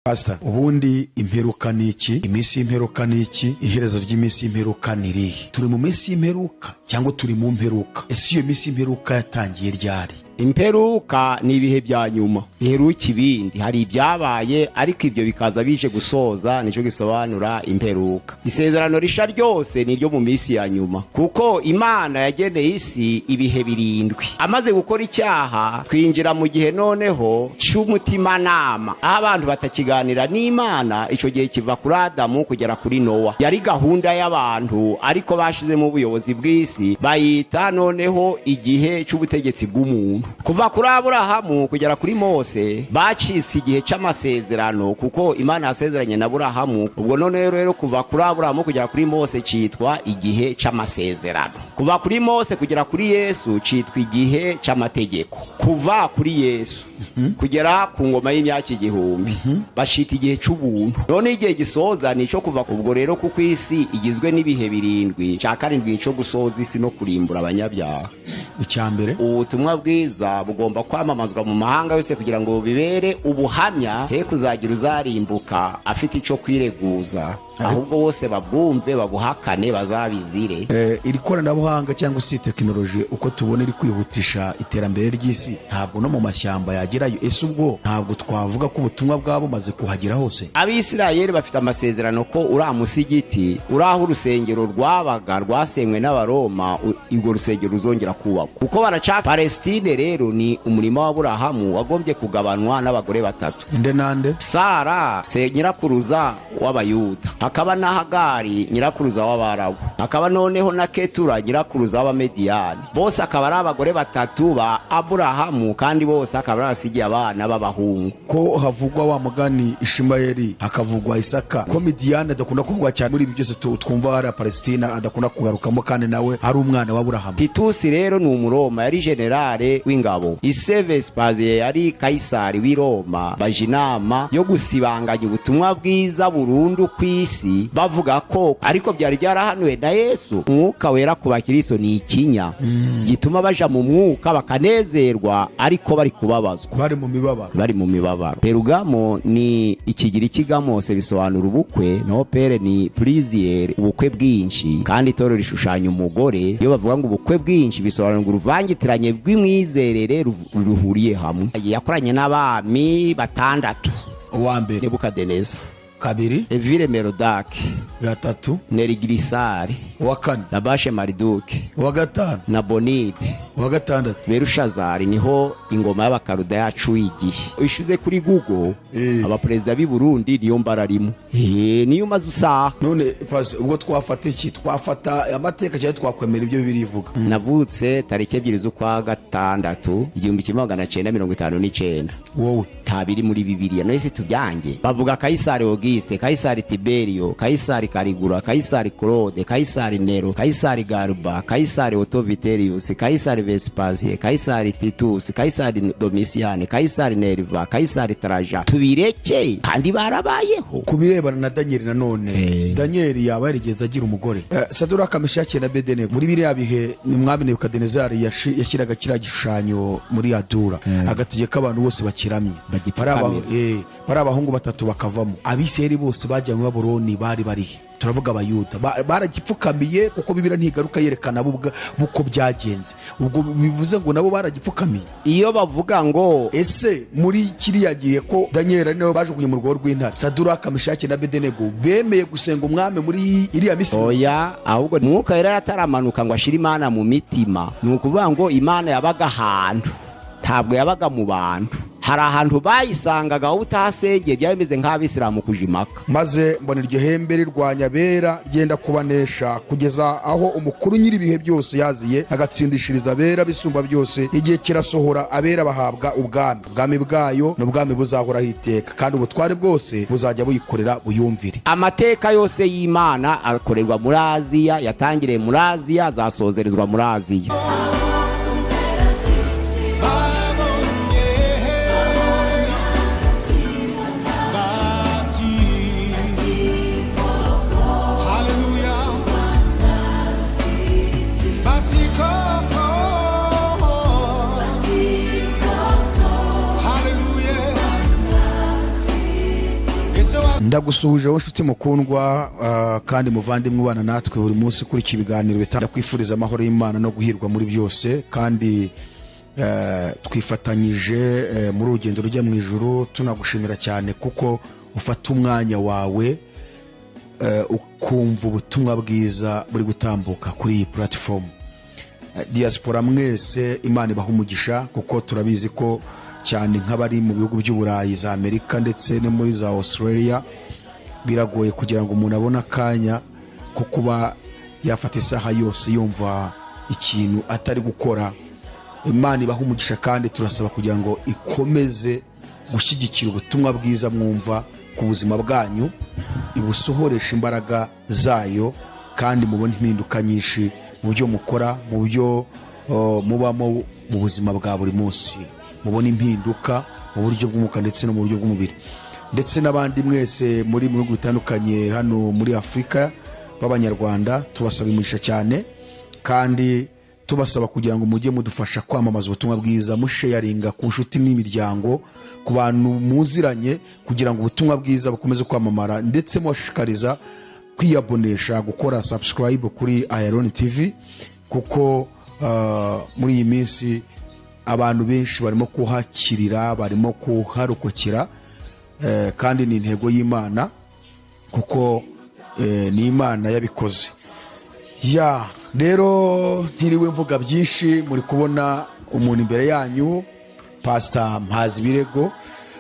Pastor, ubundi imperuka ni iki? Iminsi y'imperuka ni iki? Iherezo ry'iminsi y'imperuka ni irihe? Turi mu minsi y'imperuka cyangwa turi mu mperuka? Ese iyo minsi y'imperuka yatangiye ryari? Imperuka ni ibihe bya nyuma biheruka ibindi. Hari ibyabaye ariko ibyo bikaza bije gusoza, nicyo gisobanura imperuka. Isezerano risha ryose ni ryo mu minsi ya nyuma, kuko Imana yageneye isi ibihe 7. Amaze gukora icyaha twinjira mu gihe noneho cy'umutimanama, aho abantu batakiganira n'Imana. Icyo gihe kiva kuri Adamu kugera kuri Nowa. Yari gahunda y'abantu ariko bashizemo ubuyobozi bw'isi, bayita noneho igihe cy'ubutegetsi bw'umuntu. Kuva kuri Aburahamu kugera kuri Mose bacitse igihe cy'amasezerano, kuko Imana yasezeranye na Aburahamu. Ubwo none rero kuva kuri Aburahamu kugera kuri Mose cyitwa igihe cy'amasezerano. Kuva kuri Mose kugera kuri Yesu cyitwa igihe cy'amategeko. Kuva kuri Yesu kugera ku ngoma y'imyaka 1000 bashita igihe cy'ubuntu. None igihe gisoza nico kuva ubwo rero, kuko isi igizwe n'ibihe 7, cya 7 nico gusoza isi no kurimbura abanyabyaha. Icyambere, ubutumwa bwiza bugomba kwamamazwa mu mahanga yose kugira ngo bibere ubuhamya, he kuzagira uzarimbuka afite ico kwireguza, ahubwo bose babwumve babuhakane bazabizire. Iri koranabuhanga cyangwa se tekinoloji uko tubona iri kwihutisha iterambere ry'isi, ntabwo no mu mashyamba yagerayo. Ese ubwo ntabwo twavuga ko ubutumwa bwabo bumaze kuhagera hose? Abisirayeli bafite amasezerano ko uriya musigiti uraho urusengero rwabaga rwasenywe n'Abaroma, urwo rusengero ruzongera kubakwa, kuko baraca Palestine. Rero ni umurimo wa Aburahamu wagombye kugabanwa n'abagore 3. Inde nande? Sara se nyirakuruza w'Abayuda, hakaba na Hagari nyirakuruza w'Abarabu, hakaba noneho na Ketura nyirakuruza w'Abamediyani. Bose akaba ari abagore 3 ba Aburahamu, kandi bose akaba arasigiye abana b'abahungu. Ko havugwa wa mugani Ishimayeli, hakavugwa Isaka, ko Midiyani adakunda kuvugwa cyane muri ibi byose twumva hari Palestina adakunda kugarukamo, kandi nawe ari umwana wa Aburahamu. Titusi rero ni umuroma, yari generale w'ingabo. Ise Vespasiye yari Kaisari w'i Roma. Baje inama yo gusibanganya ubutumwa bwiza burundu kw'isi, bavuga ko ariko byari byarahanuwe na Yesu. Umwuka wera ku bakristo ni ikinya gituma baja mu mwuka bakanezerwa, ariko bari kubabazwa, bari mu mibabaro. Perugamo ni ikigiriki gamose, bisobanura ubukwe. No pere ni plaisir, ubukwe bwinshi. Kandi toro rishushanya umugore. Iyo bavuga ngo ubukwe bwinshi bisobanura ngo uruvangitiranye rw'imwizerere ruhuriye hamwe. Yakoranye n'abami 6. Uwa mbere Nebukadineza, kabiri Evile Merodaki, gatatu Nerigirisari, uwa kane Nabashe Mariduke, uwa gatanu Nabonide, uwa gatandatu Berushazari. Niho ingoma y'Abakaruda yacu igihe ishize kuri Google. Abaperezida b'i Burundi niyo mbararimo, niyo maze usaha. None pasi, ubwo twafata iki? Twafata amateka cyangwa twakwemera ibyo birivuga? Navutse tariki 2 z'ukwa gatandatu 1959. Wowe nta biri muri Bibiliya. No ese tubyange bavuga Kaisari Auguste, Kaisari Tiberio, Kaisari Caligula, Kaisari Claude, Kaisari Nero, Kaisari Galba, Kaisari Otto Vitellius, Kaisari Vespasiye, Kaisari Titus, Kaisari Domitian, Kaisari Nerva, Kaisari Trajan. Tubireke kandi barabayeho. Kubirebana na Daniel nanone, Daniel yaba yarigeze agira umugore. Saduraka, Meshaki na Abedenego, muri biriya bihe ni umwami Nebukadinezari yashyiraga kiriya gishushanyo muri Adura, agategeka abantu bose bakiramye. Bari abahungu 3 bakavamo. Abisirayeli bose bajyanywe i Babuloni bari barihe? Turavuga Abayuda baragipfukamiye, kuko Bibiliya ntigaruka yerekana buko byagenze. Ubwo bivuze ngo nabo baragipfukamiye. Iyo bavuga ngo ese muri kiriya gihe ko Daniel niwe bajugunye mu rwobo rw'intare, Saduraka, Meshaki na Abedenego bemeye gusenga umwami muri iriya Misiri? Oya, ahubwo Mwuka Wera yataramanuka ngo ashire Imana mu mitima. Ni ukuvuga ngo Imana yabaga ahantu, ntabwo yabaga mu bantu. Hari ahantu bayisangaga aho utasengeye, byabimeze nk'Abisilamu kujimaka. Maze mbona iryo hembe rirwanya bera ryenda kubanesha, kugeza aho umukuru nyiri ibihe byose yaziye agatsindishiriza abera bisumba byose. Igihe kirasohora, abera bahabwa ubwami bwayo n'ubwami buzahoraho iteka, kandi ubutware bwose buzajya buyikorera buyumvire. Amateka yose y'Imana akorerwa muri Aziya, yatangiriye muri Aziya, azasozerezwa muri Aziya. ndagusuhuje wowe nshuti mukundwa kandi muvandimwe ubana natwe buri munsi kuri iki biganiro ndakwifuriza amahoro y'Imana no guhirwa muri byose kandi twifatanyije muri urugendo rujya mu ijuru tunagushimira cyane kuko ufata umwanya wawe ukumva ubutumwa bwiza buri gutambuka kuri iyi platform. Diaspora mwese Imana ibaha umugisha kuko turabizi ko cyane nk'abari mu bihugu by'Uburayi za Amerika ndetse no muri za Australia biragoye kugira ngo umuntu abone akanya ko kuba yafata isaha yose yumva ikintu atari gukora. Imana ibaha umugisha kandi turasaba kugira ngo ikomeze gushyigikira ubutumwa bwiza mwumva ku buzima bwanyu, ibusohoresha imbaraga zayo kandi mubone impinduka nyinshi mu byo mukora, mu byo mubamo mu buzima bwa buri munsi, mubone impinduka mu buryo bw'umwuka ndetse no mu buryo bw'umubiri. Ndetse n'abandi mwese muri mu bihugu bitandukanye hano muri Afurika b'Abanyarwanda tubasaba umugisha cyane kandi tubasaba kugira ngo mujye mudufasha kwamamaza ubutumwa bwiza, musharinga ku nshuti n'imiryango, ku bantu muziranye, kugira ngo ubutumwa bwiza bukomeze kwamamara, ndetse mwashishikariza kwiyabonesha, gukora subscribe kuri Iron TV kuko muri iyi minsi abantu benshi barimo kuhakirira, barimo kuharokokera kandi ni intego y'Imana kuko ni Imana yabikoze. Rero ntiriwe mvuga byinshi, muri kubona umuntu imbere yanyu, Pastor Mpazibirego,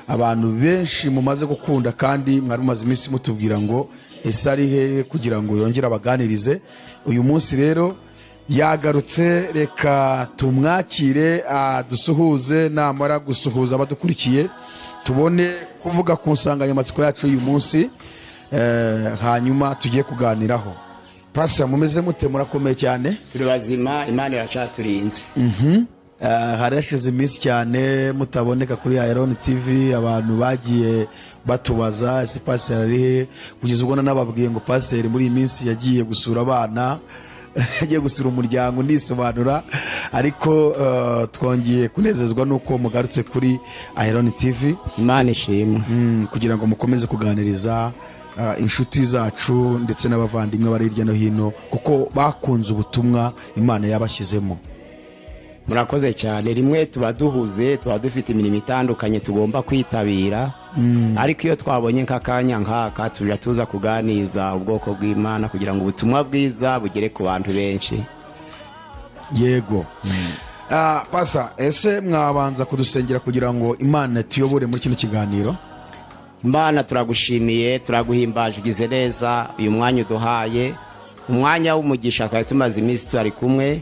abantu benshi mumaze gukunda kandi mwari mumaze iminsi mutubwira ngo ese ari he kugira ngo yongere abaganirize. Uyu munsi rero yagarutse, reka tumwakire dusuhuze, namara gusuhuza abadukurikiye tubone kuvuga ku nsanganyamatsiko yacu uyu munsi hanyuma tugiye kuganiraho. Pastor mumeze mute? Murakomeye cyane? Turi bazima, Imana iracaturinze. Harashize iminsi cyane mutaboneka kuri Iron TV, abantu bagiye batubaza ese Pastor ari he, kugeza ubwo nababwiye ngo Pastor muri iyi minsi yagiye gusura abana yagiye gusura umuryango ndisobanura, ariko twongeye kunezezwa nuko mugarutse kuri Iron TV. Imana ishimwe kugira ngo mukomeze kuganiriza inshuti zacu ndetse n'abavandimwe bari hirya no hino kuko bakunze ubutumwa Imana yabashyizemo. Murakoze cyane. Rimwe tuba duhuze, tuba dufite imirimo itandukanye tugomba kwitabira, ariko iyo twabonye nk'akanya nk'aka tujya tuza kuganiza ubwoko bw'Imana kugira ngo ubutumwa bwiza bugere ku bantu benshi. Yego. Pastor, ese mwabanza kudusengera kugira ngo Imana tuyobore muri kino kiganiro? Imana turagushimiye, turaguhimbaje, ugize neza uyu mwanya uduhaye, umwanya w'umugisha kandi tumaze iminsi turi kumwe,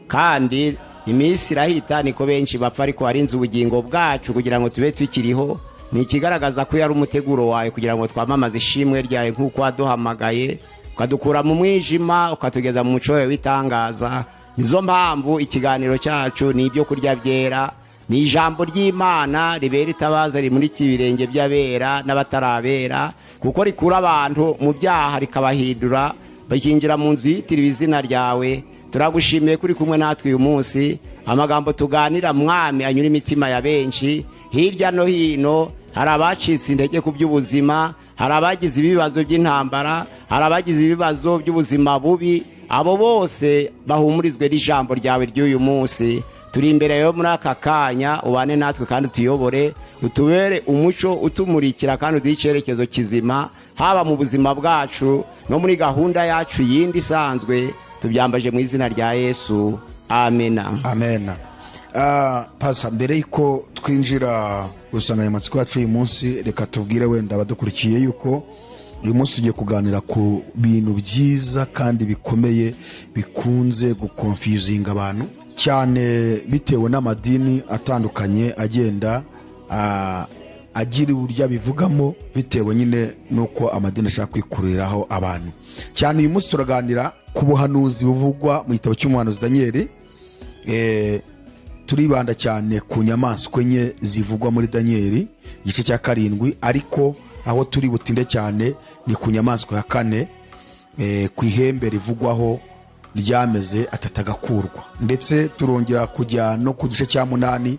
kandi iminsi irahita niko benshi bapfa, ariko warinze ubugingo bwacu kugira ngo tube tukiriho. Ni ikigaragaza ko yari umuteguro wawe kugira ngo twamamaze ishimwe ryawe nk'uko waduhamagaye ukadukura mu mwijima ukatugeza mu muco wawe w'itangaza. Nizo mpamvu ikiganiro cyacu ni ibyo kurya byera, ni ijambo ry'Imana ribera itabaza rimurika ibirenge by'abera n'abatarabera, kuko rikura abantu mu byaha rikabahindura bakinjira mu nzu yitiriwe izina ryawe. Turagushimiye kuri kumwe natwe uyu munsi, amagambo tuganira Mwami anyura imitima ya benshi hirya no hino. Hari abacitse intege ku by'ubuzima, hari abagize ibibazo by'intambara, hari abagize ibibazo by'ubuzima bubi. Abo bose bahumurizwe n'ijambo ryawe ry'uyu munsi. Turi imbere yo muri aka kanya, ubane natwe kandi tuyobore, utubere umuco utumurikira kandi uduhe icyerekezo kizima, haba mu buzima bwacu no muri gahunda yacu yindi isanzwe. Tubyambaje mu izina rya Yesu, amena. Amena. Pastor, mbere yuko twinjira gusanganyamatsiko yacu uyu munsi, reka tubwire wenda abadukurikiye yuko uyu munsi tugiye kuganira ku bintu byiza kandi bikomeye bikunze gukonfuzinga abantu cyane, bitewe n'amadini atandukanye agenda agira uburyo bivugamo bitewe nyine nuko amadini ashaka kwikuriraho abantu cyane. Uyu munsi turaganira ku buhanuzi buvugwa mu gitabo cy'umuhanuzi Daniel. Turibanda cyane ku nyamaswa enye zivugwa muri Daniel igice cya 7, ariko aho turi butinde cyane ni ku nyamaswa ya 4, ku ihembe rivugwaho ryameze atatagakurwa, ndetse turongera kujya no ku gice cya 8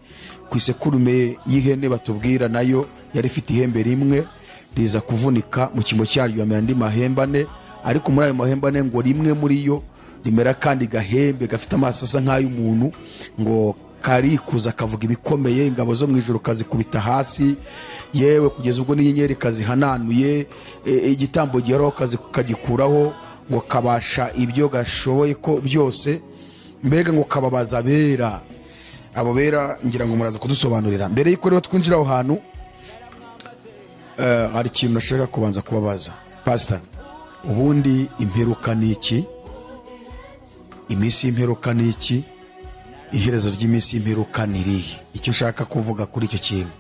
ku isekurume y'ihene batubwira nayo yari ifite ihembe rimwe riza kuvunika mu cyimbo cyaryo amera andi mahembe ane, ariko muri ayo mahembe ane ngo rimwe muri yo rimera kandi gahembe gafite amaso asa nk'ay'umuntu, ngo karikuza kavuga ibikomeye, ingabo zo mu ijuru kazikubita hasi, yewe kugeza ubwo n'inyenyeri kazihananuye, igitambo giheraho kagikuraho, ngo kabasha ibyo gashoboye ko byose, mbega ngo kababaza abera. Abo bera ngira ngo muraza kudusobanurira. Mbere y'uko rero twinjira aho hantu, hari ikintu nashaka kubanza kubabaza Pastor, ubundi imperuka ni iki? Iminsi y'imperuka ni iki? Iherezo ry'iminsi y'imperuka ni irihe? Icyo ushaka kuvuga kuri icyo kintu,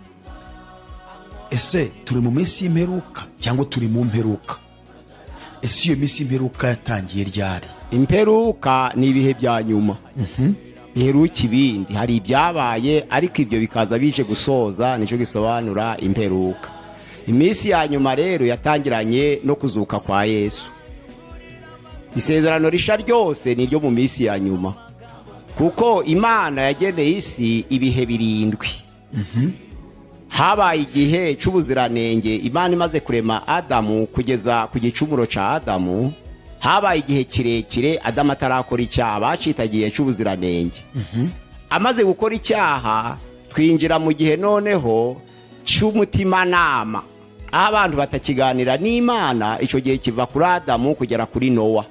ese turi mu minsi y'imperuka cyangwa turi mu mperuka? Ese iyo minsi y'imperuka yatangiye ryari? Imperuka ni ibihe bya nyuma. Iheruka ibindi, hari ibyabaye ariko ibyo bikaza bije gusoza, nicyo gisobanura imperuka. Iminsi ya nyuma rero yatangiranye no kuzuka kwa Yesu. Isezerano risha ryose ni ryo mu minsi ya nyuma, kuko Imana yageneye isi ibihe 7. Habaye igihe cy'ubuziranenge Imana imaze kurema Adamu kugeza ku gicumuro ca Adamu. Habaye igihe kirekire Adamu atarakora icyaha, bacitagiye cy'ubuziranenge. Amaze gukora icyaha, twinjira mu gihe noneho cy'umutimanama, aho abantu batakiganira n'Imana. Icyo gihe kiva kuri Adamu kugera kuri Nowa.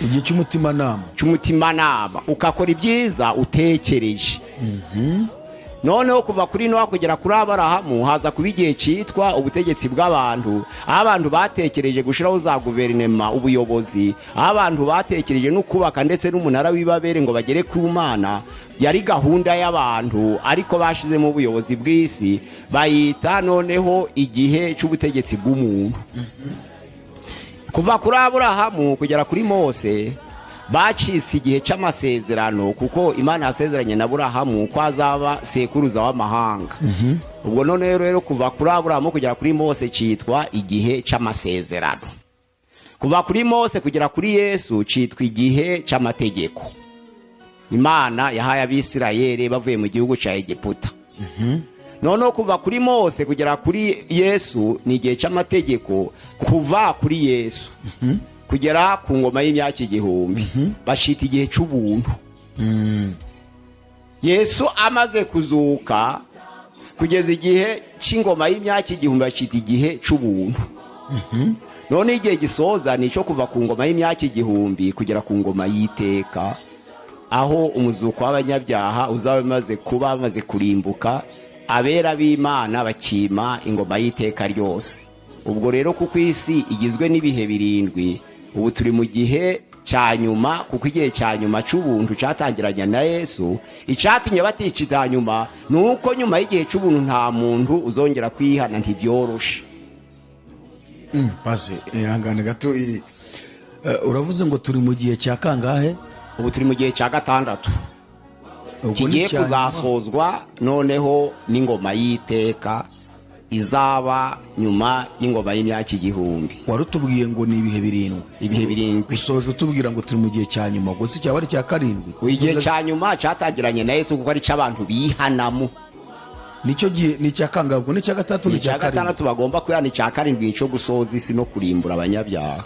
Igihe cy'umutimanama ukakora ibyiza utekereje. Noneho kuva kuri Nowa kugera kuri Aburahamu haza kuba igihe cyitwa ubutegetsi bw'abantu, aho abantu batekereje gushiraho za guverinema, ubuyobozi, aho abantu batekereje no kubaka ndetse n'umunara w'Ibabeli ngo bagere ku Mana. Yari gahunda y'abantu, ariko bashizemo ubuyobozi bw'isi, bayita noneho igihe cy'ubutegetsi bw'umuntu. Kuva kuri Aburahamu kugera kuri Mose bacitse igihe cy'amasezerano, kuko Imana yasezeranye na Aburahamu ko azaba sekuruza w'amahanga. Ubwo none rero kuva kuri Aburahamu kugera kuri Mose cyitwa igihe cy'amasezerano. Kuva kuri Mose kugera kuri Yesu cyitwa igihe cy'amategeko. Imana yahaye Abisirayeli bavuye mu gihugu cya Egiputa. Noneho kuva kuri Mose kugera kuri Yesu ni igihe cy'amategeko. Kuva kuri Yesu kugera ku ngoma y'imyaka 1000 bashita igihe cy'ubuntu. Yesu amaze kuzuka kugeza igihe cy'ingoma y'imyaka 1000 bashita igihe cy'ubuntu. None igihe gisoza ni cyo kuva ku ngoma y'imyaka 1000 kugera ku ngoma y'iteka, aho umuzuko w'abanyabyaha uzaba maze kuba maze kurimbuka, abera b'Imana bakima ingoma y'iteka ryose. Ubwo rero kuko isi igizwe n'ibihe 7, ubu turi mu gihe cya nyuma, kuko igihe cya nyuma cy'ubuntu cyatangiranye na Yesu. Icyatumye baticita nyuma nuko nyuma y'igihe cy'ubuntu nta muntu uzongera kwihana, ntibyoroshe. Base ihangane gato, uravuze ngo turi mu gihe cya kangahe? Ubu turi mu gihe cya 6. Kigiye kuzasozwa noneho n'ingoma y'iteka izaba nyuma y'ingoma y'imyaka 1000. Warutubwiye ngo ni ibihe 7. Ibihe 7. Usoje utubwira ngo turi mu gihe cya nyuma, ngo si cyaba ari cya 7. Igihe cya nyuma cyatangiranye na Yesu, kuko ari cy'abantu bihanamo. Nicyo gihe ni cya kangahe? Ubwo ni cya 6 ni cya 6 bagomba kwihana. Cya 7 cyo gusoza isi no kurimbura abanyabyaha.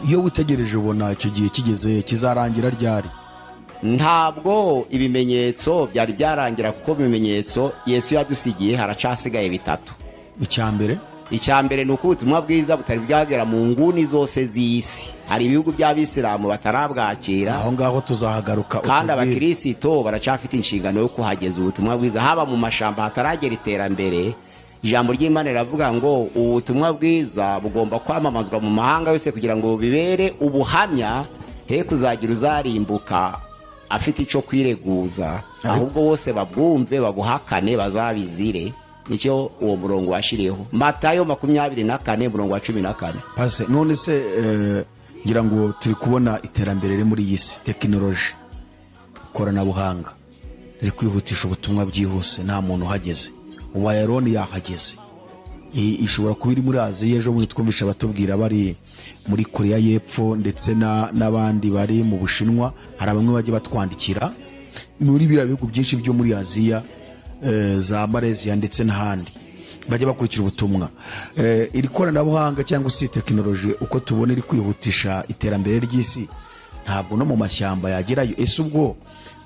Iyo witegereje ubona icyo gihe kigeze kizarangira ryari? Ntabwo ibimenyetso byari byarangira, kuko ibimenyetso Yesu yadusigiye haracasigaye 3. Icyambere ni uko ubutumwa bwiza butari bwagera mu nguni zose z'isi. Hari ibihugu by'Abisilamu batarabwakira, aho ngaho tuzahagaruka. Kandi Abakristo baracafite inshingano yo kuhageza ubutumwa bwiza, haba mu mashamba hataragera iterambere. Ijambo ry'Imana riravuga ngo ubutumwa bwiza bugomba kwamamazwa mu mahanga yose kugira ngo bibere ubuhamya, he kuzagira uzarimbuka afite icyo kwireguza, ahubwo bose babwumve babuhakane bazabizire. Nicyo uwo murongo washiriyeho, Matayo 24:14. Pase none se ngira ngo turi kubona iterambere riri muri iyi si, tekinoloji, koranabuhanga riri kwihutisha ubutumwa byihuse, nta muntu uhageze. Uwayaroni yahageze, ishobora kuba iri muri Aziya. Ejo bundi twumvisha batubwira bari muri Korea y'Epfo ndetse n'abandi bari mu Bushinwa. Hari bamwe bajye batwandikira muri biriya bihugu byinshi byo muri Aziya, za Malaysia ndetse n'ahandi. bajya bakurikira ubutumwa. Iri koranabuhanga cyangwa se tekinoloji uko tubona iri kwihutisha iterambere ry'isi, ntabwo no mu mashyamba yagerayo. Ese ubwo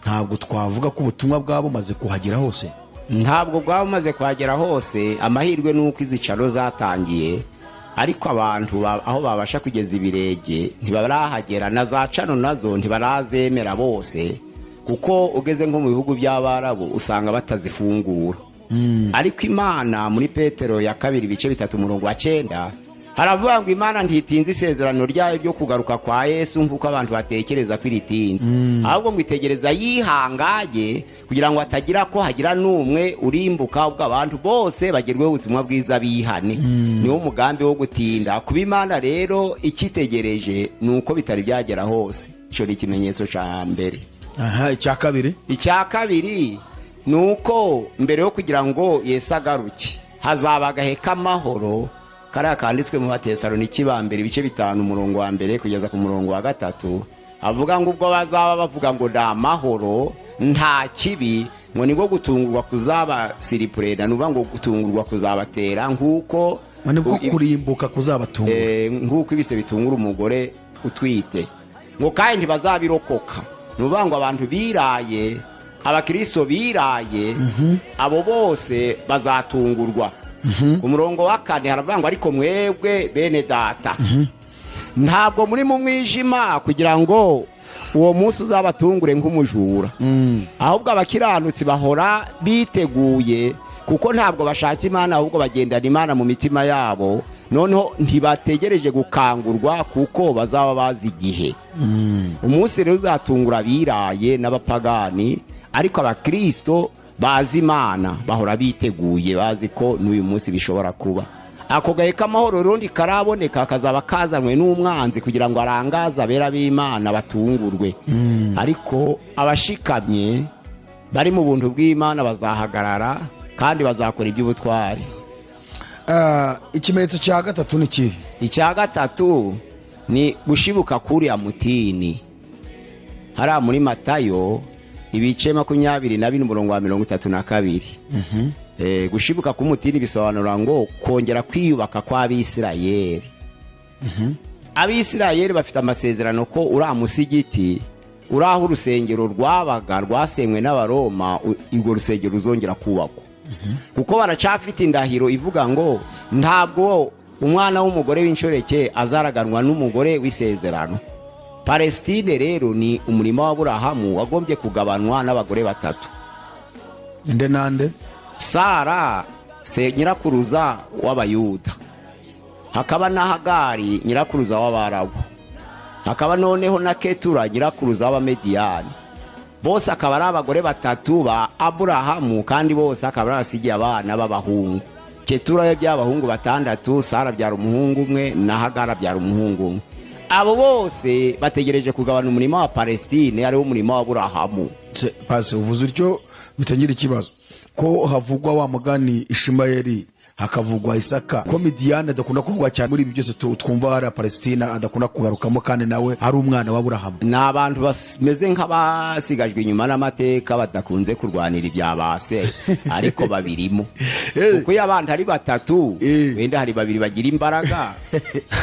ntabwo twavuga ko ubutumwa bwabo bumaze kuhagera hose? Ntabwo bwaba bumaze kuhagera hose. Amahirwe ni uko izicaro zatangiye, ariko abantu aho babasha kugeza ibirenge ntibarahagera, na za cano nazo ntibarazemera bose, kuko ugeze nko mu bihugu by'Abarabu usanga batazifungura. Ariko Imana muri Petero ya 2:3-9 haravuga ngo Imana ntitinze isezerano ryayo ryo kugaruka kwa Yesu nk'uko abantu batekereza ko iritinze, ahubwo ngo itegereza yihangaye kugira ngo atagira ko hagira n'umwe urimbuka, ubwo abantu bose bagerweho ubutumwa bwiza bihane. Niwo mugambi wo gutinda kuba. Imana rero ikitegereje nuko bitari byagera hose. Ico ni ikimenyetso ca mbere. Icya kabiri nuko mbere yo kugira ngo Yesu agaruke hazaba agahe k'amahoro, kariya kanditswe mu Batesalonike ba mbere 5:1 kugeza ku 3, avuga ngo ubwo bazaba bavuga ngo nda amahoro nta kibi, ngo nibwo gutungurwa kuzaba siripureda, nuvuga ngo gutungurwa kuzabatera nk'uko nibwo kurimbuka kuzabatungura, nk'uko ibise bitungura umugore utwite, ngo kandi ntibazabirokoka. Nuvuga ngo abantu biraye, abakristo biraye, abo bose bazatungurwa. Ku murongo wa 4 haravuga ngo ariko mwebwe bene data, ntabwo muri mu mwijima kugira ngo uwo munsi uzabatungure nk'umujura, ahubwo abakiranutsi bahora biteguye, kuko ntabwo bashaka Imana ahubwo bagendana Imana mu mitima yabo, noneho ntibategereje gukangurwa kuko bazaba bazi igihe. Umunsi rero uzatungura biraye n'abapagani, ariko abakristo bazi Imana bahora biteguye, bazi ko n'uyu munsi bishobora kuba. Ako gahe k'amahoro rundi karaboneka, kazaba kazanywe n'umwanzi kugira ngo arangaze abera b'Imana batungurwe. Ariko abashikamye bari mu buntu bw'Imana bazahagarara kandi bazakora iby'ubutwari. Ikimenyetso cya gatatu ni kihe? Icya gatatu ni gushibuka kuri ya mutini. Hariya muri Matayo 22:32. Gushibuka ku mutini bisobanura ngo kongera kwiyubaka kw'Abisirayeli. Abisirayeli bafite amasezerano ko uriya musigiti uraho urusengero rwabaga rwasenywe n'Abaroma, urwo rusengero ruzongera kubakwa. Kuko baracafite indahiro ivuga ngo ntabwo umwana w'umugore w'inshoreke azaraganwa n'umugore w'isezerano. Palestine rero ni umurimo wa Aburahamu wagombye kugabanwa n'abagore batatu. Inde nande? Sara se nyirakuruza w'Abayuda, hakaba na Hagari nyirakuruza w'Abarabu, hakaba noneho na Ketura nyirakuruza w'Abamediyani. Bose akaba ari abagore batatu ba Aburahamu, kandi bose akaba arasigiye abana b'abahungu. Ketura yabyaye abahungu 6, Sara byara umuhungu umwe, na Hagara byara umuhungu umwe. Abo bose bategereje kugabana umurimo wa Palestine, ari wo murimo wa Aburahamu. Pase uvuze utyo bitangira ikibazo ko havugwa wa mugani Ishimayeli, hakavugwa Isaka, ko Midiyani adakunda kuvugwa cyane muri ibi byose twumva hari Palestina adakunda kugarukamo, kandi nawe ari umwana wa Aburahamu. Ni abantu bameze nk'abasigajwe inyuma n'amateka, badakunze kurwanira ibya base, ariko babirimo. Kuko iyo abantu ari batatu, wenda hari babiri bagira imbaraga,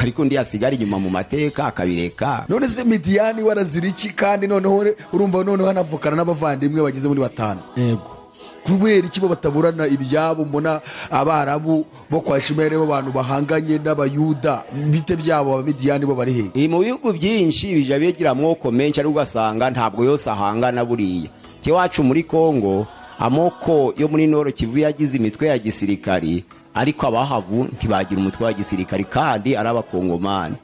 ariko undi yasigara inyuma mu mateka akabireka. None se Midiyani waraziriki, kandi noneho urumva noneho hanavukana n'abavandimwe bageze muri 5. Yego. Kubera iki bo bataburana ibyabo? Mbona Abarabu bo kwa Ishimayeli bo bantu bahanganye n'Abayuda, bite byabo Abamidiyani bo bari he? Mu bihugu byinshi bija bigira amoko menshi, ari ugasanga ntabwo yose ahangana buriya. Kiwacu muri Kongo amoko yo muri Nord Kivu yagize imitwe ya gisirikari, ariko abahavu ntibagira umutwe wa gisirikari kandi ari abakongomani.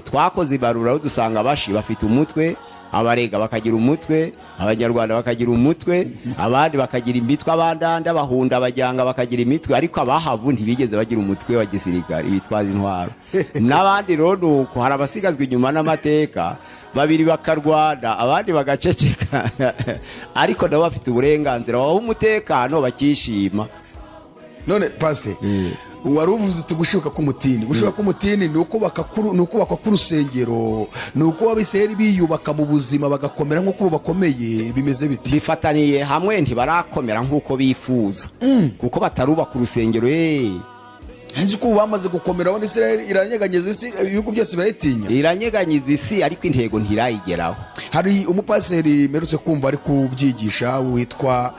Twakoze ibarura dusanga bashi bafite umutwe, Abarega bakagira umutwe, Abanyarwanda bakagira umutwe, abandi bakagira imitwe, abandanda Abahunda Abajyanga bakagira imitwe, ariko abahavu ntibigeze bagira umutwe wa gisirikari bitwaza intwaro. N'abandi rero nuko hari abasigazwe inyuma n'amateka, babiri bakarwana abandi bagaceceka, ariko nabo bafite uburenganzira waho umutekano bakishima. None Pastor, wari uvuze uti gushibuka k'umutini. Gushibuka k'umutini ni ukubakwa k'urusengero, ni uko abisirayeli biyubaka mu buzima bagakomera nk'uko bakomeye. Bimeze biti bifataniye hamwe, ntibarakomera nk'uko bifuza kuko batarubaka urusengero. nzi ko bamaze gukomera, abona Isirayeli iranyeganyeza isi, ibihugu byose birayitinya, iranyeganyeza isi, ariko intego ntirayigeraho. hari umupaseri merutse kumva ari kubyigisha witwa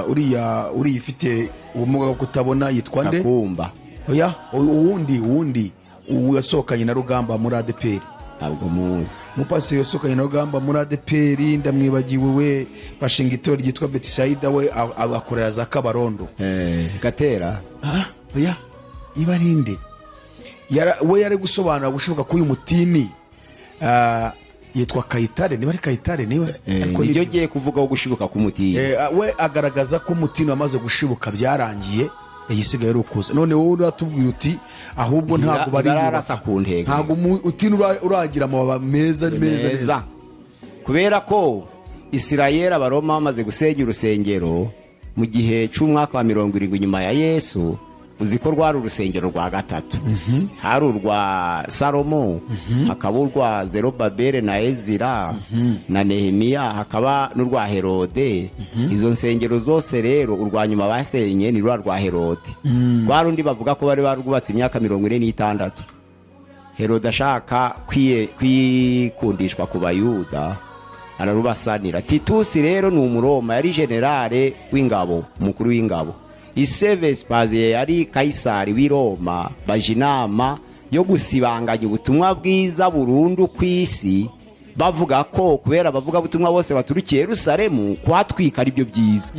uriya ufite ubumuga bwo kutabona, yitwa nde? Kakumba. Oya, uwundi yasohokanye na Rugamba muri ADPR. Ntabwo muzi. Umupaseri yasohokanye na Rugamba muri ADPR, ndamwibagiwe, we bashinga itorero ryitwa Betisaida, we akorera za Kabarondo. Gatera. Oya, iba rinde we yari gusobanura gushoboka k'uyu mutini. Yitwa Kayitare, niba ari Kayitare niwe, ariko nibyo giye kuvuga gushibuka k'umutini. We agaragaza ko umutini wamaze gushibuka, byarangiye, yisigaye ari ukuza. None wowe uratubwira uti ahubwo ntabwo bari bararasa ku ntego, ntabwo umutini uragira amababa meza, kubera ko Isirayeli, abaroma bamaze gusenya urusengero mu gihe cy'umwaka wa 70 nyuma ya Yesu. Uzi ko rwari urusengero rwa gatatu. Hari urwa Salomo, hakaba urwa Zerubabeli na Ezira na Nehemiya, hakaba n'urwa Herode. Izo nsengero zose rero urwa nyuma basenye ni rwa Herode. Rwa rundi bavuga ko bari barwubatse imyaka 46. Herode ashaka kwikundishwa ku Bayuda, ararubasanira. Titusi rero ni umuroma, yari generale w'ingabo, umukuru w'ingabo. Ise Vespasiye yari Kaisari w'i Roma, baje inama yo gusibanganya ubutumwa bwiza burundu ku isi, bavuga ko kubera bavuga butumwa bose baturukiye Yerusalemu kwatwika ari byo byiza.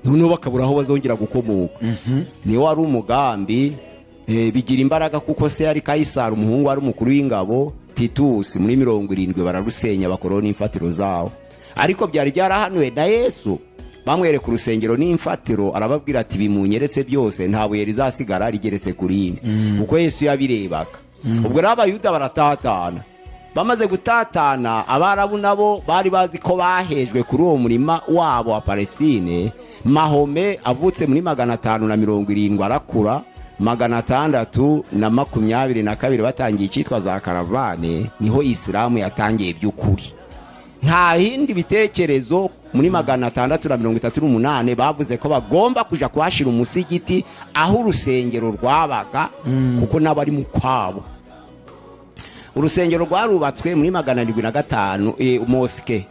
Noneho bakabura aho bazongera gukomoka. Niyo wari umugambi, bigira imbaraga kuko se yari Kaisari, umuhungu wari umukuru w'ingabo Titus. Muri 70 bararusenya, bakorona imfatiro zawo. Ariko byari byarahanuwe na Yesu, bamwereka urusengero n'imfatiro, arababwira ati bimunyeretse byose, nta buye rizasigara rigeretse kuri rindi. Uko Yesu yabirebaga. Ubwo rero Abayuda baratatana. Bamaze gutatana, Abarabu nabo bari bazi ko bahejwe kuri uwo murima wabo wa Palestine. Mahome avutse muri 570 arakura, 622 batangiye icyitwa za karavane, niho Isilamu yatangiye by'ukuri. Nta hindi bitekerezo. Muri 638 bavuze ko bagomba kuja kuhashira umusigiti aho urusengero rwabaga, kuko nabari mu kwabo. Urusengero rwarubatswe muri 705, moske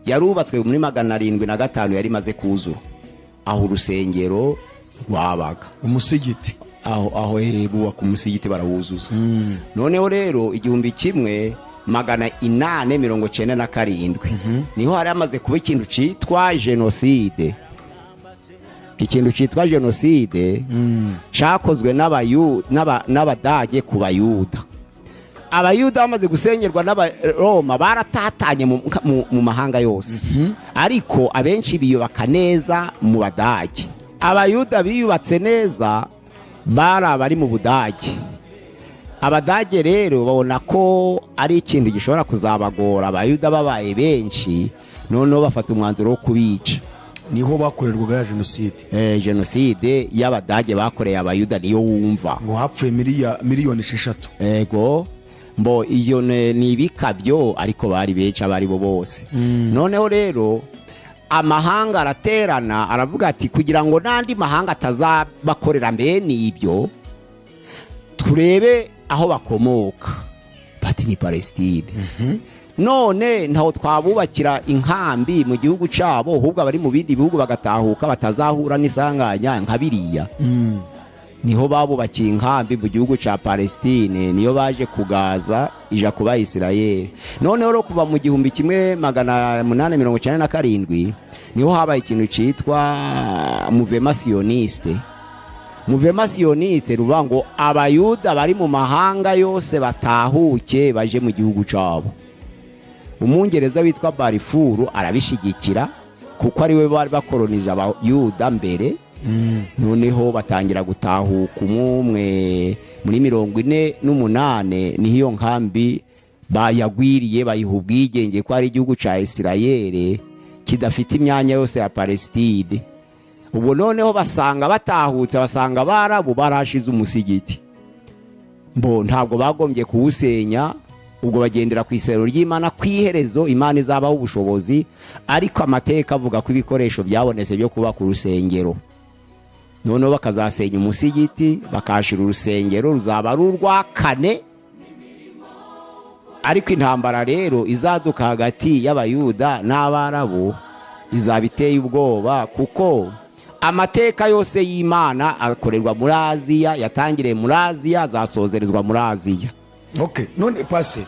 yarubatswe muri 705, yari maze kuzura. Aho urusengero rwabaga, umusigiti aho bubaka umusigiti barawuzuza. Noneho rero 1897 niho hari amaze kuba ikintu cyitwa jenoside. Ikintu cyitwa jenoside cyakozwe n'Abadage ku Bayuda. Abayuda bamaze gusengerwa n'Abaroma, baratatanye mu mahanga yose. Ariko abenshi biyubaka neza mu Badage. Abayuda biyubatse neza bari abari mu Budage. Abadage rero babona ko ari ikintu gishobora kuzabagora Abayuda babaye benshi, noneho bafata umwanzuro wo kubica. Niho bakorerwaga ya jenoside. Jenoside y'Abadage bakoreye Abayuda niyo wumva ngo hapfuye miliyoni 6. Ego, mbo iyo ni ibikabyo, ariko bari benshi abari bo bose. Noneho rero amahanga araterana, aravuga ati kugira ngo n'andi mahanga atazabakorera mbene ibyo, turebe aho bakomoka. Bati ni Palestine. None ntaho twabubakira inkambi mu gihugu cyabo, ahubwo bari mu bindi bihugu bagatahuka batazahura n'isanganya nka biriya. Niho babubakiye inkambi mu gihugu cya Palestine, niyo baje kugaza ija kuba Isirayeli. Noneho ro kuva mu 1897 niho habaye ikintu cyitwa mouvement sioniste. Mouvement sioniste ruvuga ngo Abayuda bari mu mahanga yose batahuke baje mu gihugu cyabo. Umungereza witwa Balfour arabishigikira kuko ari we bari bakoloniza Abayuda mbere. Noneho batangira gutahuka umwe muri 48 niho nkambi bayagwiriye, bayiha ubwigenge ko ari igihugu cya Isirayeli kidafite imyanya yose ya Palestine. ubu noneho basanga batahutse, basanga abarabu barashize umusigiti, ntabwo bagombye kuwusenya. ubwo bagendera ku isezerano ry'Imana, ku iherezo Imana izabaho ubushobozi, ariko amateka avuga ko ibikoresho byabonetse byo kubaka urusengero, noneho bakazasenya umusigiti bakashira urusengero, ruzaba ari urwa 4. ariko intambara rero izaduka hagati y'abayuda n'abarabu izaba iteye ubwoba, kuko amateka yose y'Imana akorerwa muri Aziya, yatangiriye muri Aziya, azasozerezwa muri Aziya. Okay, none pase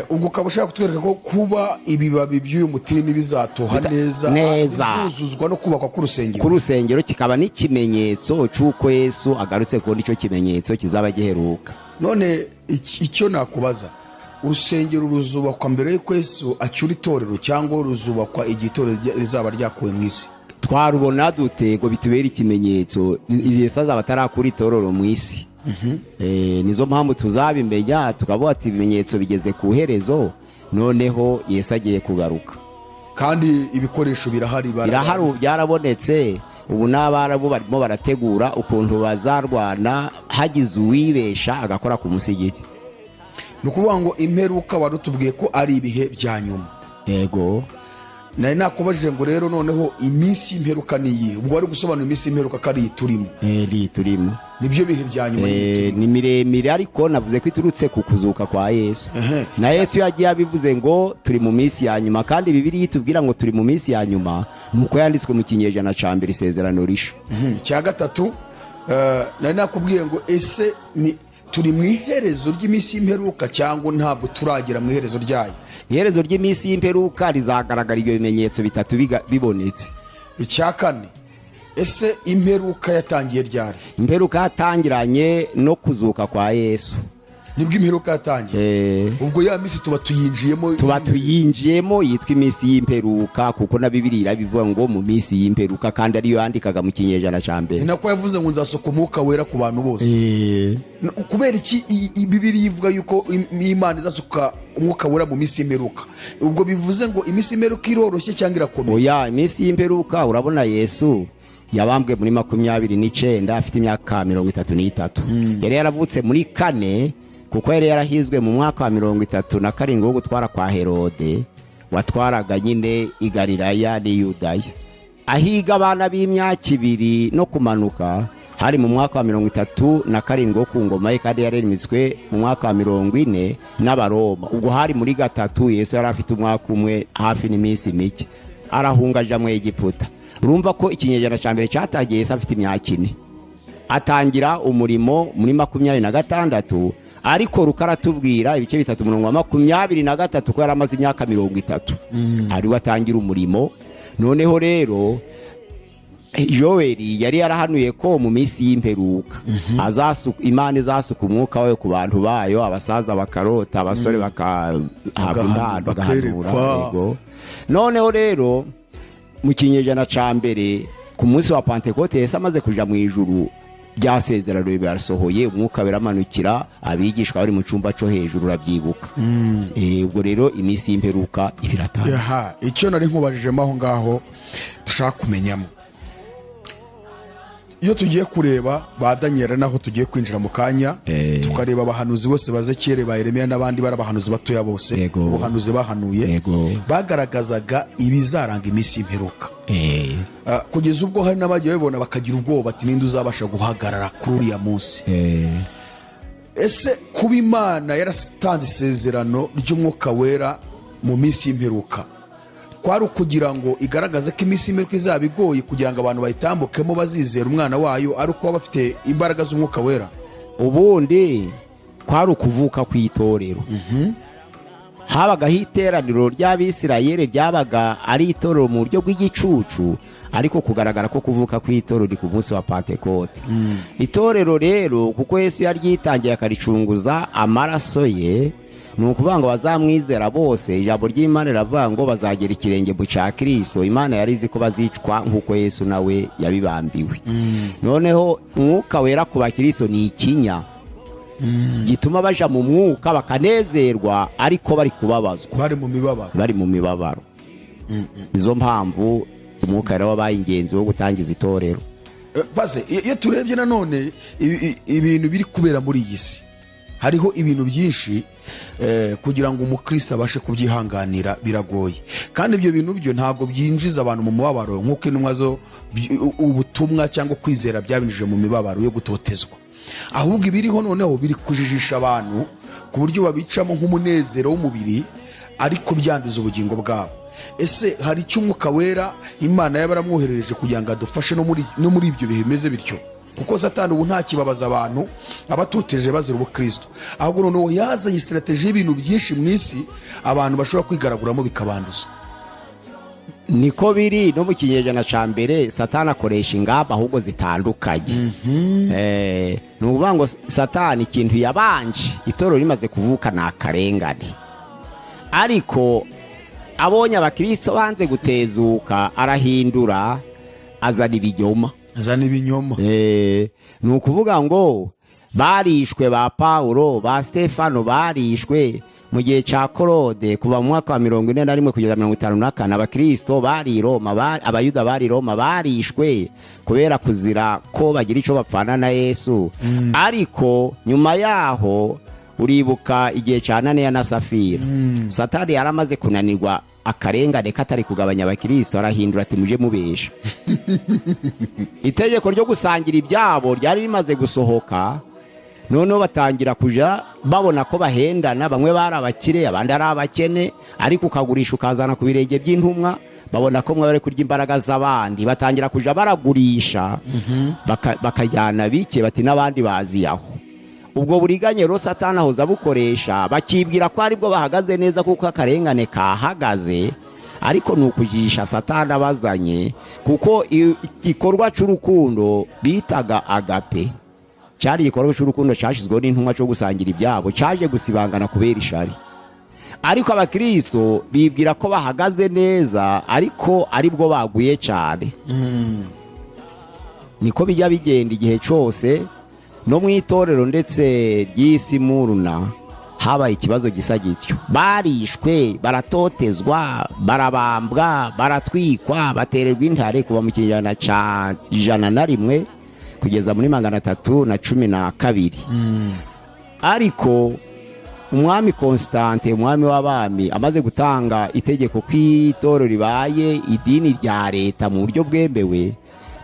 ubwo ukaba ushaka kutwereka ko kuba ibibabi by'uyu mutini bizatoha neza bizuzuzwa no kubakwa k'urusengero kikaba n'ikimenyetso cy'uko Yesu agarutse, kubona icyo kimenyetso kizaba giheruka. None icyo nakubaza, urusengero ruzubakwa mbere y'uko Yesu acyura itorero, cyangwa ruzubakwa igihe itorero rizaba ryakuwe mu isi? Twarubona dute ngo bitubere ikimenyetso Yesu azaba atarakura itorero mu isi? Nizo mpamvu tuzabimenya tukavuga ati ibimenyetso bigeze ku herezo, noneho Yesu agiye kugaruka, kandi ibikoresho birahari byarabonetse. Ubu n'abarabu barimo barategura ukuntu bazarwana hagize uwibesha agakora ku musigiti. Ni ukuvuga ngo imperuka warutubwiye ko ari ibihe bya nyuma. Yego, nari nakubajije ngo rero noneho iminsi y'imperuka niyi, ubwo wari gusobanura iminsi y'imperuka ko ari turimo. Turimo nibyo bihe bya nyuma. Ni miremire, ariko navuze ko iturutse ku kuzuka kwa Yesu. Na Yesu yagiye abivuze ngo turi mu minsi ya nyuma, kandi Bibiliya itubwira ngo turi mu minsi ya nyuma nuko yanditswe mu kinyejana ca mbere, isezerano risha. Cya gatatu, nari nakubwiye ngo ese ni turi mu iherezo ry'iminsi y'imperuka cyangwa ntabwo turagera mu iherezo ryayo? Iherezo ry'iminsi y'imperuka rizagaragara ibyo bimenyetso bitatu bibonetse. Icya kane, ese imperuka yatangiye ryari? Imperuka yatangiranye no kuzuka kwa Yesu. Nibwo imperuka yatangiye? Ubwo ya minsi tuba tuyinjiyemo yitwa iminsi y'imperuka, kuko na Bibiliya irabivuga ngo mu minsi y'imperuka, kandi ariyo yandikaga mu kinyejana ca mbere. Ni nako yavuze ngo nzasoka umwuka wera ku bantu bose. Kubera iki Bibiliya ivuga yuko Imana izasoka umwuka wera mu minsi y'imperuka? Ubwo bivuze ngo iminsi y'imperuka iroroshye cyangwa irakomeye? Oya, iminsi y'imperuka urabona Yesu yabambwe muri 29 afite imyaka 33. Yari yaravutse muri 4, kuko yari yarahizwe mu mwaka wa 37 wo gutwara kwa Herode, watwaraga nyine i Galilaya ni Yudaya. Ahiga abana b'imyaka 2 no kumanuka hari mu mwaka wa 37 wo ku ngoma ye, kandi yaremitswe mu mwaka wa 40 n'Abaroma. Ubwo hari muri 3 Yesu yari afite umwaka umwe hafi n'iminsi mike, arahunga aja mu Egiputa. Urumva ko ikinyejana ca mbere cyatagiye Yesu afite imyaka 4, atangira umurimo muri 26, ariko rukaratubwira ibice 3:23 ko yaramaze imyaka 30 ari watangira umurimo. Noneho rero Joeli yari yarahanuye ko mu minsi y'imperuka Imana izasuka umwuka wayo ku bantu bayo, abasaza bakarota, abasore bagahanura. Noneho rero mu kinyejana ca mbere ku munsi wa Pentekote Yesu amaze kuja mu ijuru, byasezerano birasohoye, umwuka biramanukira abigishwa bari mu cyumba cyo hejuru, urabyibuka. Ubwo rero iminsi y'imperuka ibiratanga. Icyo nari nkubajijemo aho ngaho dushaka kumenyamo, iyo tugiye kureba ba Daniel naho tugiye kwinjira mu kanya, tukareba abahanuzi bose bazekere ba Yeremiya n'abandi barabahanuzi batoya bose, ubuhanuzi bahanuye bagaragazaga ibizaranga iminsi y'imperuka. Kugeza ubwo hari n'abagiye babona bakagira ubwoba ati ninde uzabasha guhagarara kuri uriya munsi. Ese kuba Imana yaratanze isezerano ry'umwuka wera mu minsi y'imperuka, kwari ukugira ngo igaragaze ko iminsi y'imperuka izaba igoye kugira ngo abantu bayitambukemo bazizera umwana wayo, ari uko bafite imbaraga z'umwuka wera? Ubundi kwari ukuvuka kw'itorero. Habagaho iteraniro ry'Abisirayeli ryabaga ari itorero mu buryo bw'igicucu, ariko kugaragara ko kuvuka kw'itorero ni ku munsi wa Pentekote. Itorero rero kuko Yesu yaryitangiye akaricunguza amaraso ye, ni ukuvuga ngo bazamwizera bose. Ijambo ry'Imana riravuga ngo bazagera ikirenge mu cya Kristo. Imana yari izi ko bazicwa nk'uko Yesu nawe yabibambiwe. Noneho umwuka wera ku bakristo ni ikinya gituma baja mu mwuka bakanezerwa, ariko bari kubabazwa, bari mu mibabaro. Nizo mpamvu umwuka rero wabaye ingenzi wo gutangiza itorero. Base iyo turebye nanone ibintu biri kubera muri iyi si, hariho ibintu byinshi kugira ngo umukristo abashe kubyihanganira biragoye, kandi ibyo bintu byo ntabwo byinjiza abantu mu mubabaro nk'uko intumwa zo ubutumwa cyangwa kwizera byabinjije mu mibabaro yo gutotezwa, ahubwo ibiriho noneho biri kujijisha abantu ku buryo babicamo nk'umunezero w'umubiri ariko byanduza ubugingo bwabo. Ese hari icyo umwuka wera Imana yaba yaramwoherereje kugira ngo adufashe no muri ibyo bihe bimeze bityo? Kuko Satani ubu nta kibabaza abantu abatoteje bazira ubukristo, ahubwo noneho yazanye strategy y'ibintu byinshi mu isi abantu bashobora kwigaraguramo bikabanduza. Niko biri no mu kinyejana ca mbere Satani akoresha ingamba ahubwo zitandukanye. Ni ukuvuga ngo Satani ikintu yabanje itorero rimaze kuvuka ni akarengane, ariko abonye abakristo banze gutezuka arahindura azana ibinyoma. Ni ukuvuga ngo barishwe ba Paulo ba Stefano barishwe mu gihe cya Claude kuva mu mwaka wa 41 kugeza 54. Abakristo bari Roma, abayuda bari Roma barishwe kubera kuzira ko bagira icyo bapfana na Yesu. Ariko nyuma yaho uribuka igihe cya Ananiya na Safira, Satani yaramaze kunanirwa akarengane katari kugabanya abakristo, arahindura ati muje mubesha. Itegeko ryo gusangira ibyabo ryari rimaze gusohoka, noneho batangira kuja babona ko bahendana, bamwe bari abakire abandi ari abakene, ariko ukagurisha ukazana ku birenge by'intumwa, babona ko mwe bari kurya imbaraga z'abandi, batangira kuja baragurisha bakajyana bike bati n'abandi baziyaho. Ubwo buriganye rero Satani ahoza bukoresha, bakibwira ko aribwo bahagaze neza kuko akarengane kahagaze, ariko nukujisha Satani abazanye, kuko igikorwa cy'urukundo bitaga agape cyari igikorwa cy'urukundo cyashizweho n'intumwa cyo gusangira ibyabo, cyaje gusibangana kubera ishari. Ariko abakristo bibwira ko bahagaze neza, ariko aribwo baguye cyane. Niko bijya bigenda igihe cyose no mu itorero ndetse ry'isi muruna habaye ikibazo gisa gityo. Barishwe, baratotezwa, barabambwa, baratwikwa, batererwa intare kuva mu kinyejana ca 101 kugeza muri 312. Ariko umwami Constante, umwami w'abami, amaze gutanga itegeko ko itorero ribaye idini rya leta mu buryo bwembewe,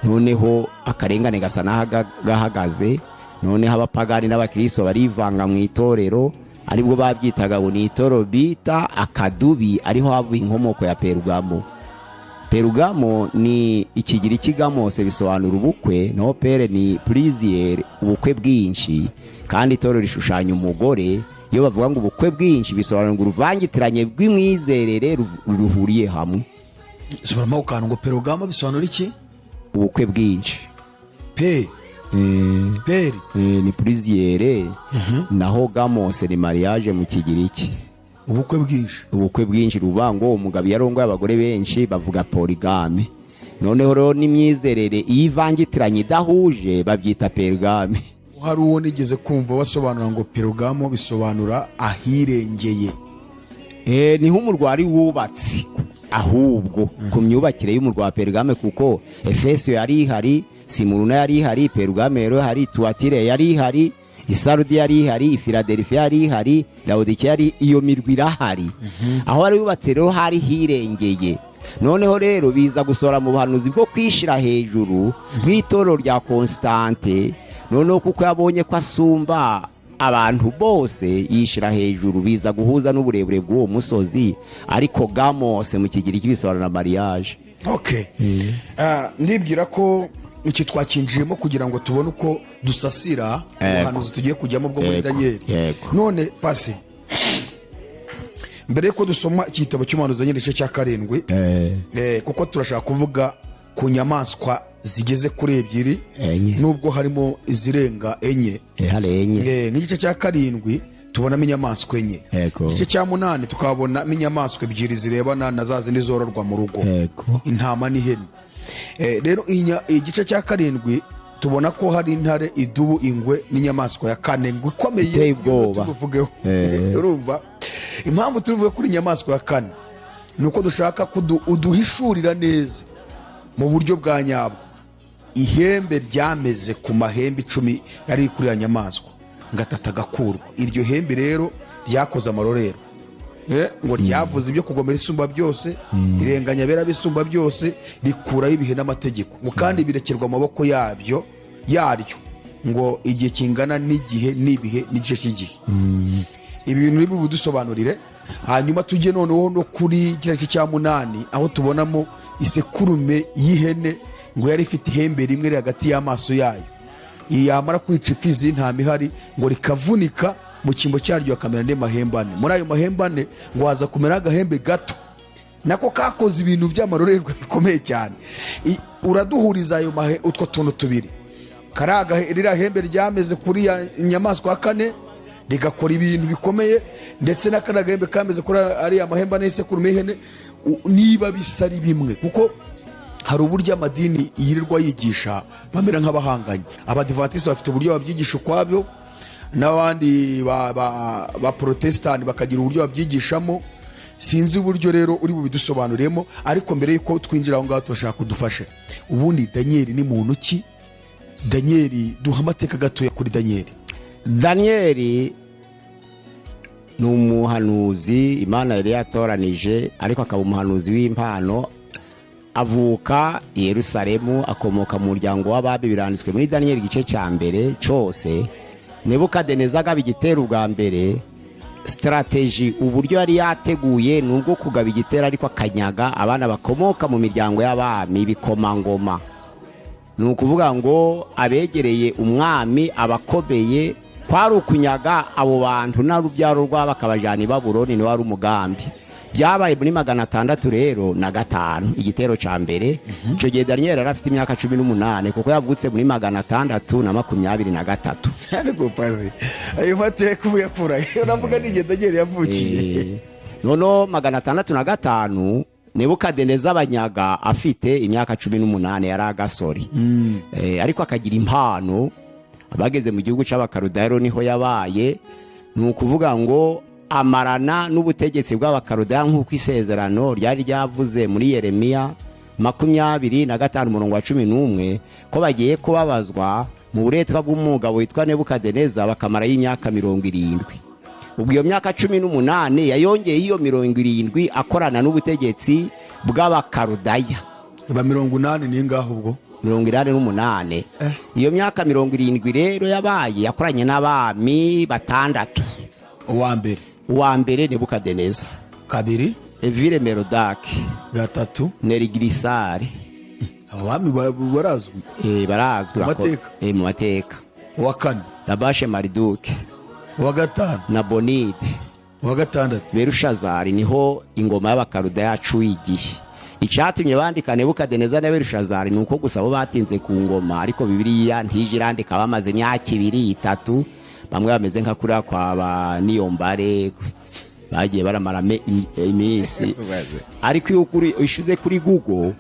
noneho akarengane gasa n'ahagaze. Noneho abapagani n'abakristo barivanga mu itorero, aribwo babyitaga ngo ni itorero bita akadubi, ariho havuye inkomoko ya Perugamo. Perugamo ni ikigiriki gamose bisobanura ubukwe, no pere ni plaisir, ubukwe bwinshi, kandi itorero rishushanya umugore. Iyo bavuga ngo ubukwe bwinshi bisobanura ngo uruvangitiranye rw'imwizerere ruhuriye hamwe. Sobanura ukantu ngo Perugamo bisobanura iki? Ubukwe bwinshi. Peri ni plaisir, naho gamose ni mariage mu kigiriki. Ubukwe bwinshi rubango umugabo yarongoye abagore benshi bavuga polygame. Noneho rero n'imyizerere ivangitiranye idahuje babyita pergame. Hari uwo nigeze kumva basobanura ngo Perugamo bisobanura ahirengeye. Ni nk'umurwari wubatse ahubwo ku myubakire y'umurwa wa Pergame, kuko Efeso yari ihari, Simuruna yari ihari, Perugame yari ihari, Tuatire yari ihari, Isarudi yari ihari, Philadelphia yari ihari, Laodikia yari, iyo mirwi irahari. Aho ari yubatse rero hari hirengeye. Noneho rero biza gusora mu buhanuzi bwo kwishira hejuru bw'itorero rya Constante, noneho kuko yabonye ko asumba abantu bose yishira hejuru, biza guhuza n'uburebure bw'uwo musozi, ariko gamose mu kigiriki bisobanura mariage. Ndibwira ko iki twakinjiyemo kugira ngo tubone uko dusasira ubuhanuzi tugiye kujyamo bwo muri Daniel. None pase mbere yuko dusoma igitabo cy'umuhanuzi Daniel igice cya 7, kuko turashaka kuvuga ku nyamaswa zigeze kuri 2, nubwo harimo izirenga 4. N'igice cya 7 tubonamo inyamaswa 4. Igice cya 8 tukabonamo inyamaswa 2 zirebana na za zindi zororwa mu rugo, intama n'ihene. Rero igice cya 7 tubona ko hari intare, idubu, ingwe n'inyamaswa ya 4 ngo ikomeye tuvugeho. Urumva impamvu tuvuge kuri inyamaswa ya 4 nuko dushaka uduhishurira neza mu buryo bwa nyabwo ihembe ryameze ku mahembe 10 yari kuri ya nyamaswa ngatata gakurwa. Iryo hembe rero ryakoze amarorero ngo ryavuze ibyo kugomera isumba byose, irenganya bera bisumba byose, rikuraho ibihe n'amategeko ngo kandi birekerwa amaboko yaryo ngo igihe kingana n'igihe n'ibihe n'igice cy'igihe. Ibi bintu nibi budusobanurire. Hanyuma tujye noneho no kuri kiraki cya 8 aho tubonamo isekurume y'ihene ngo yari ifite ihembe rimwe hagati y'amaso yayo, yamara kwica ipfizi y'intama ihari ngo rikavunika mu cyimbo cyaryo akamera andi mahembe ane. Muri ayo mahembe ane ngo haza kumera agahembe gato nako kakoze ibintu by'amarorerwa bikomeye cyane. Uraduhuriza ayo utwo tuntu tubiri, ririya hembe ryameze kuri ya nyamaswa kane rigakora ibintu bikomeye, ndetse n'akandi gahembe kameze kuri ariya mahembe ane y'isekurume y'ihene, niba bisa ari bimwe. Kuko hari uburyo amadini yirirwa yigisha bamera nk'abahanganye. Abadivantisiti bafite uburyo babyigisha ukwabyo, n'abandi ba protestani bakagira uburyo babyigishamo. Sinzi uburyo rero uri bubidusobanuriyemo, ariko mbere yuko twinjira aho ngaho turashaka kudufashe. Ubundi Danieli ni muntu ki? Danieli, duha amateka gatoya kuri Danieli. Danieli ni umuhanuzi Imana yari yatoranije, ariko akaba umuhanuzi w'impano. Avuka i Yerusalemu, akomoka mu muryango w'ababi. Biranditswe muri Danieli igice cya mbere cyose. Nebukadineza agaba igitero ubwa mbere. Strategy, uburyo yari yateguye nubwo kugaba igitero ariko akanyaga abana bakomoka mu miryango y'abami bikomangoma. Ni ukuvuga ngo abegereye umwami abakomeye kwari ukunyaga abo bantu n'urubyaro rwabo akabajana i Babuloni. Ni wari umugambi. Byabaye muri 600 rero na 5 igitero cya mbere. Icyo gihe Daniel yari afite imyaka 18 kuko yavutse muri 623. Ariko pazi ayo mateka uyakura yo navuga ni Daniel yavukiye. Nono 605 Nebukadineza abanyaga afite imyaka 18 yari agasori. Ariko akagira impano. Abageze mu gihugu cy'Abakarudaya niho yabaye. Ni ukuvuga ngo amarana n'ubutegetsi bw'Abakarudaya nk'uko isezerano ryari ryavuze muri Yeremiya 25:11 ko bagiye kubabazwa mu buretwa bw'umugabo witwa Nebukadineza bakamara y'imyaka 70. Ubwo iyo myaka 18 yayongeye iyo 70 akorana n'ubutegetsi bw'Abakarudaya. Ba 80 ni ngaho ubwo 88. Iyo myaka 70 rero yabaye yakoranye n'abami batandatu. Uwa mbere Nebukadineza, kabiri Evile Merodaki, gatatu Nerigirisari. Abami barazwi barazwi mu mateka. Uwa kane Rabashe Mariduke, uwa gatanu Nabonide, uwa gatandatu Berushazari. Niho ingoma y'Abakarudaya yacuye igihe. Icyatumye bandika Nebukadineza na Berushazari nuko gusa bo batinze ku ngoma, ariko Bibiliya ntije irandika bamaze imyaka 2-3. Bamwe bameze nka kuri kwa Niyombare bagiye baramara iminsi. Ariko iyo kuri ishize kuri Google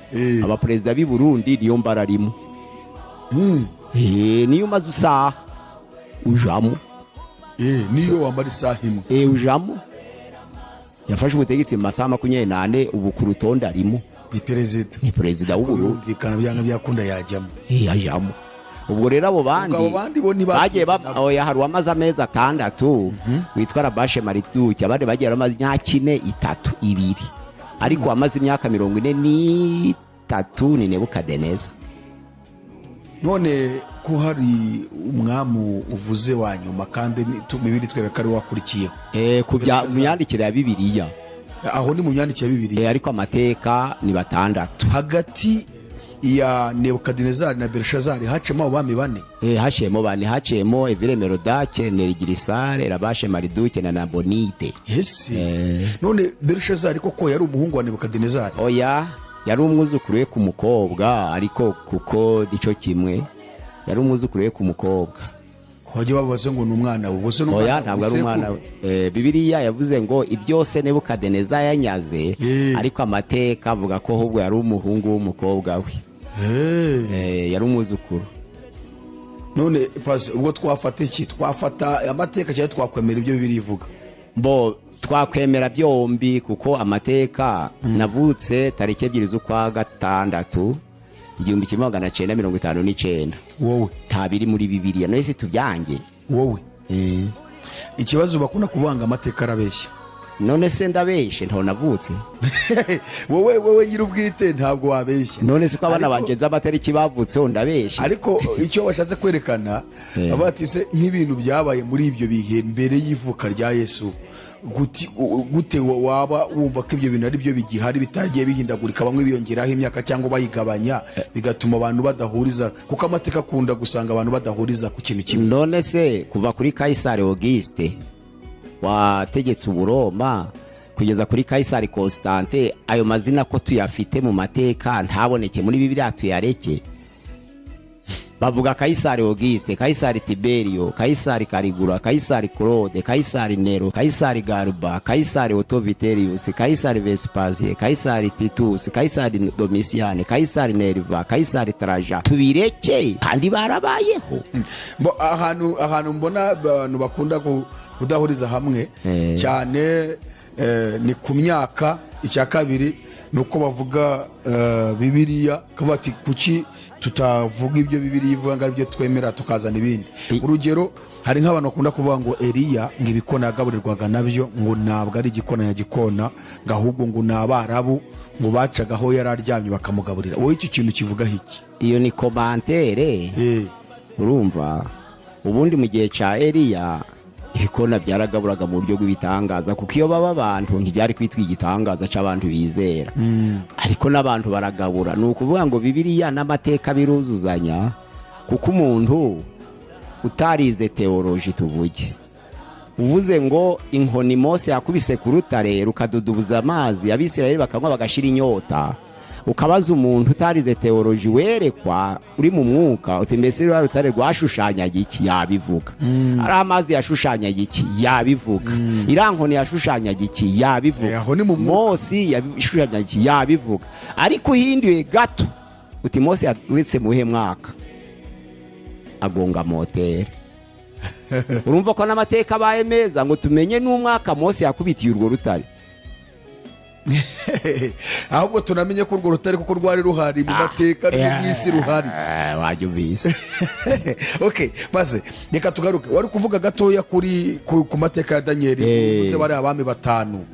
abaperezida b'i Burundi Niyombare arimo. Niyo maze usaha ujamo. Niyo wambara isaha imwe ujamo. Yafashe ubutegetsi mu masaha 28. Ubu ku rutonde arimo. Ni perezida w'Uburundi. Bikana byanga byakunda yajyamo. Yajyamo. Ubwo rero abo bandi bagiye hari wamaze amezi 6 witwa Rabashe Mariduke. Abandi bagiye bamaze imyaka 4-2. Ariko wamaze imyaka 43 ni Nebukadineza. None ko hari umwamu uvuze wa nyuma kandi Bibiri twereka ari wakurikiyeho kujya mu myandikire ya Bibiliya. Aho ni mu myandikire ya Bibiliya, ariko amateka ni 6. Hagati ya Nebukadineza na Berushazari hacemo abami 4. Hacemo 4. Hacemo Evile Merodake, Nerigirisare, Rabashe Mariduke na Nabonide. None Berushazari koko yari umuhungu wa Nebukadineza? Oya, yari umwuzukuru we ku mukobwa, ariko kuko dico kimwe yari umwuzukuru we ku mukobwa. Kwaje bavuze ngo n'umwana uvuze n'umwana. Oya, ntabwo ari umwana. Bibiliya yavuze ngo ibyose Nebukadineza yanyaze, ariko amateka avuga ko ahubwo yari umuhungu w'umukobwa we. Yari umwuzukuru. None pasi ubwo twafata iki? Twafata amateka cyangwa twakwemera ibyo Bibiliya ivuga? Twakwemera byombi kuko amateka navutse tariki 2 z'ukwa gatandatu 1959. wowe nta biri muri bibiliya nese tubyange. wowe ikibazo bakunda kuvanga amateka arabeshya. none se ndabeshe ntaho navutse. wowe nyir'ubwite ntabwo wabeshya. none se ko abana Ariko- banje z'amatariki bavutseho ndabeshe. ariko icyo washatse kwerekana avuga ati se nk'ibintu byabaye muri ibyo bihe mbere y'ivuka rya Yesu gute waba wumva ko ibyo bintu ari byo bigihari bitaragiye bihindagurika, bamwe biyongeraho imyaka cyangwa bayigabanya bigatuma abantu badahuriza, kuko amateka akunda gusanga abantu badahuriza ku kintu kimwe. none se kuva kuri Kaisari Auguste wategetse Uburoma kugeza kuri Kaisari Constante, ayo mazina ko tuyafite mu mateka ntaboneke muri Bibiliya tuyareke? bavuga Kaisari Auguste, Kaisari Tiberio, Kaisari Caligula, Kaisari Claude, Kaisari Nero, Kaisari Galba, Kaisari Otto Vitellius, Kaisari Vespasien, Kaisari Titus, Kaisari Domitian, Kaisari Nerva, Kaisari Trajan. Tubireke kandi barabayeho. ahantu mbona abantu bakunda kudahuriza hamwe cyane ni ku myaka. icya kabiri ni uko bavuga Bibiliya, kavuga ati kuki tutavuga ibyo Bibiliya ivuga ngo aribyo twemera tukazana ibindi. urugero hari nk'abantu bakunda kuvuga ngo Eliya ngo ibikona yagaburirwaga nabyo ngo ntabwo ari igikona ya gikona, ngo ahubwo ngo ni Abarabu ngo bacagaho yari aryamye bakamugaburira. wowe icyo kintu kivugaho iki? iyo ni komantere. urumva ubundi mu gihe cya Eliya ibikona byaragaburaga mu buryo bw'ibitangaza, kuko iyo baba abantu ntibyari kwitwa igitangaza cy'abantu bizera. ariko n'abantu baragabura. ni ukuvuga ngo Bibiliya n'amateka biruzuzanya, kuko umuntu utarize teoloji tuvuge uvuze ngo inkoni Mose yakubise ku rutare rukadudubuza amazi, Abisirayeli bakanywa bagashira inyota, ukabaza umuntu utarize teoloji werekwa uri mu mwuka uti mbese rwa rutare rwashushanyaga iki? yabivuga. ari amazi yashushanyaga iki? yabivuga. irankoni yashushanyaga iki? yabivuga. Mose yashushanyaga iki? yabivuga. ariko uhinduye gato uti Mose yatwitse muhe mwaka, agonga moteri. urumva ko n'amateka abaye meza ngo tumenye n'umwaka Mose yakubitiye urwo rutare. ahubwo tunamenye ko urwo rutare kuko rwari ruhari mu mateka no mu isi ruhari. wajya ubizi. okay maze reka tugaruke. wari kuvuga gatoya ku mateka ya Daniel, uvuze bari abami batanu.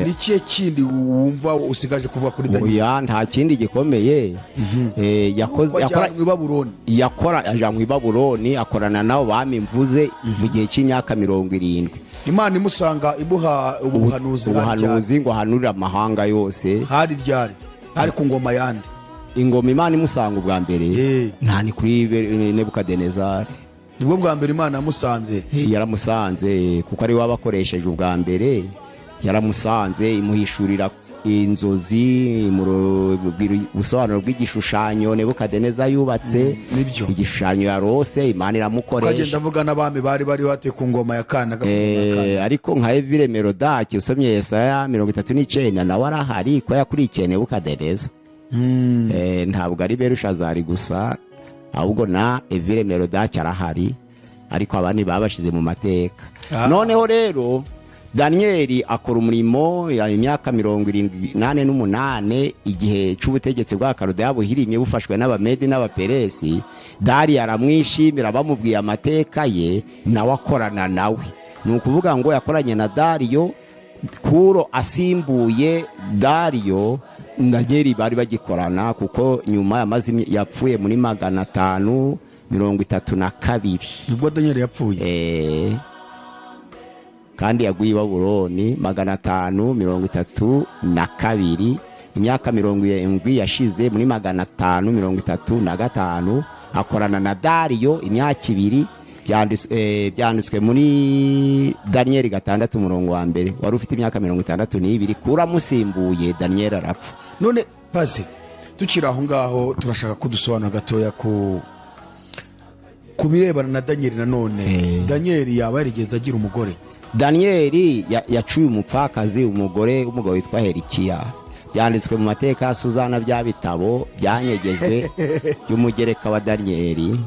ni kihe kindi wumva usigaje kuvuga kuri Daniel? oya nta kindi gikomeye. yajanywe i Babuloni akorana nabo bami mvuze mu gihe cy'imyaka 70. Imana imusanga imuha ubuhanuzi ngo ahanurire amahanga yose. hari ryari? hari ku ngoma yandi? ingoma Imana imusanga ubwa mbere nta ni kuri Nebukadinezari. nibwo bwa mbere Imana yamusanze? yaramusanze kuko ari we wabakoresheje ubwa mbere. yaramusanze imuhishurira inzozi, ubusobanuro bw'igishushanyo Nebukadineza yubatse. nibyo igishushanyo yarose Imana iramukoresha. ukagenda avuga n'abami bari bate ku ngoma ya Kana. ariko nka Evile Merodaki usomye Yesaya 39 nawe arahari ko yakurikiye Nebukadineza. ntabwo ari Berushazari gusa, ahubwo na Evile Merodaki arahari, ariko abandi babashize mu mateka. noneho rero Daniel akora umurimo imyaka 78 igihe cy'ubutegetsi bwa Karudeya buhirimye bufashwe n'Abamedi n'Abaperesi. Dariyo aramwishimira, bamubwiye amateka ye, nawe akorana nawe. ni ukuvuga ngo yakoranye na Dariyo, Kuro asimbuye Dariyo, Daniel bari bagikorana kuko nyuma yapfuye muri 532. nibwo Daniel yapfuye. kandi yaguye i Babuloni 532. imyaka 70 yashize muri 535 akorana na Dariyo imyaka 2. byanditswe muri Daniel 6:1 wari ufite imyaka 62. Kura musimbuye Daniel arapfa. none pase tukiri aho ngaho turashaka kudusobanura gatoya ku birebana na Daniel. nanone Daniel yaba yarigeze agira umugore? Daniel yacuye umupfakazi, umugabo witwa Herikiya. byanditswe mu mateka ya Suzana, bya bitabo byanyegejwe y'umugereka wa Daniel.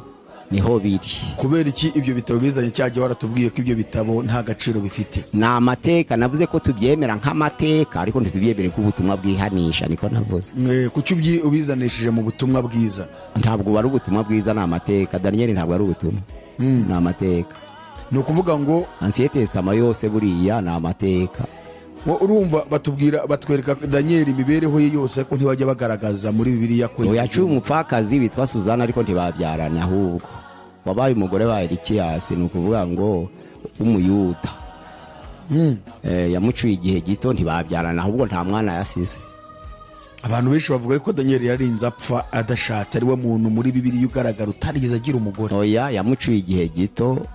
niho biri. kubera iki ibyo bitabo bizanye cyagiye waratubwiye ko ibyo bitabo nta gaciro bifite? Ni amateka, navuze ko tubyemera nk'amateka ariko ntitubyemere nk'ubutumwa bwihanisha, niko navuze. kuki ubizanishije mu butumwa bwiza? Ntabwo bari ubutumwa bwiza, ni amateka. Daniel ntabwo ari ubutumwa, ni amateka. ni ukuvuga ngo Ancien Testament yose buriya ni amateka. urumva batwereka Daniel imibereho ye yose ko ntibajya bagaragaza muri Bibiliya ko yaciye umupfakazi witwa Suzana ariko ntibabyarana, ahubwo wabaye umugore wa Elikiyasi, ni ukuvuga ngo umuyuda. Yamuciye igihe gito ntibabyarana, ahubwo nta mwana yasize. abantu benshi bavuga ko Daniel yarinze apfa adashatse, ari we muntu muri Bibiliya ugaragara utarigeze agira umugore. Oya, yamuciye igihe gito,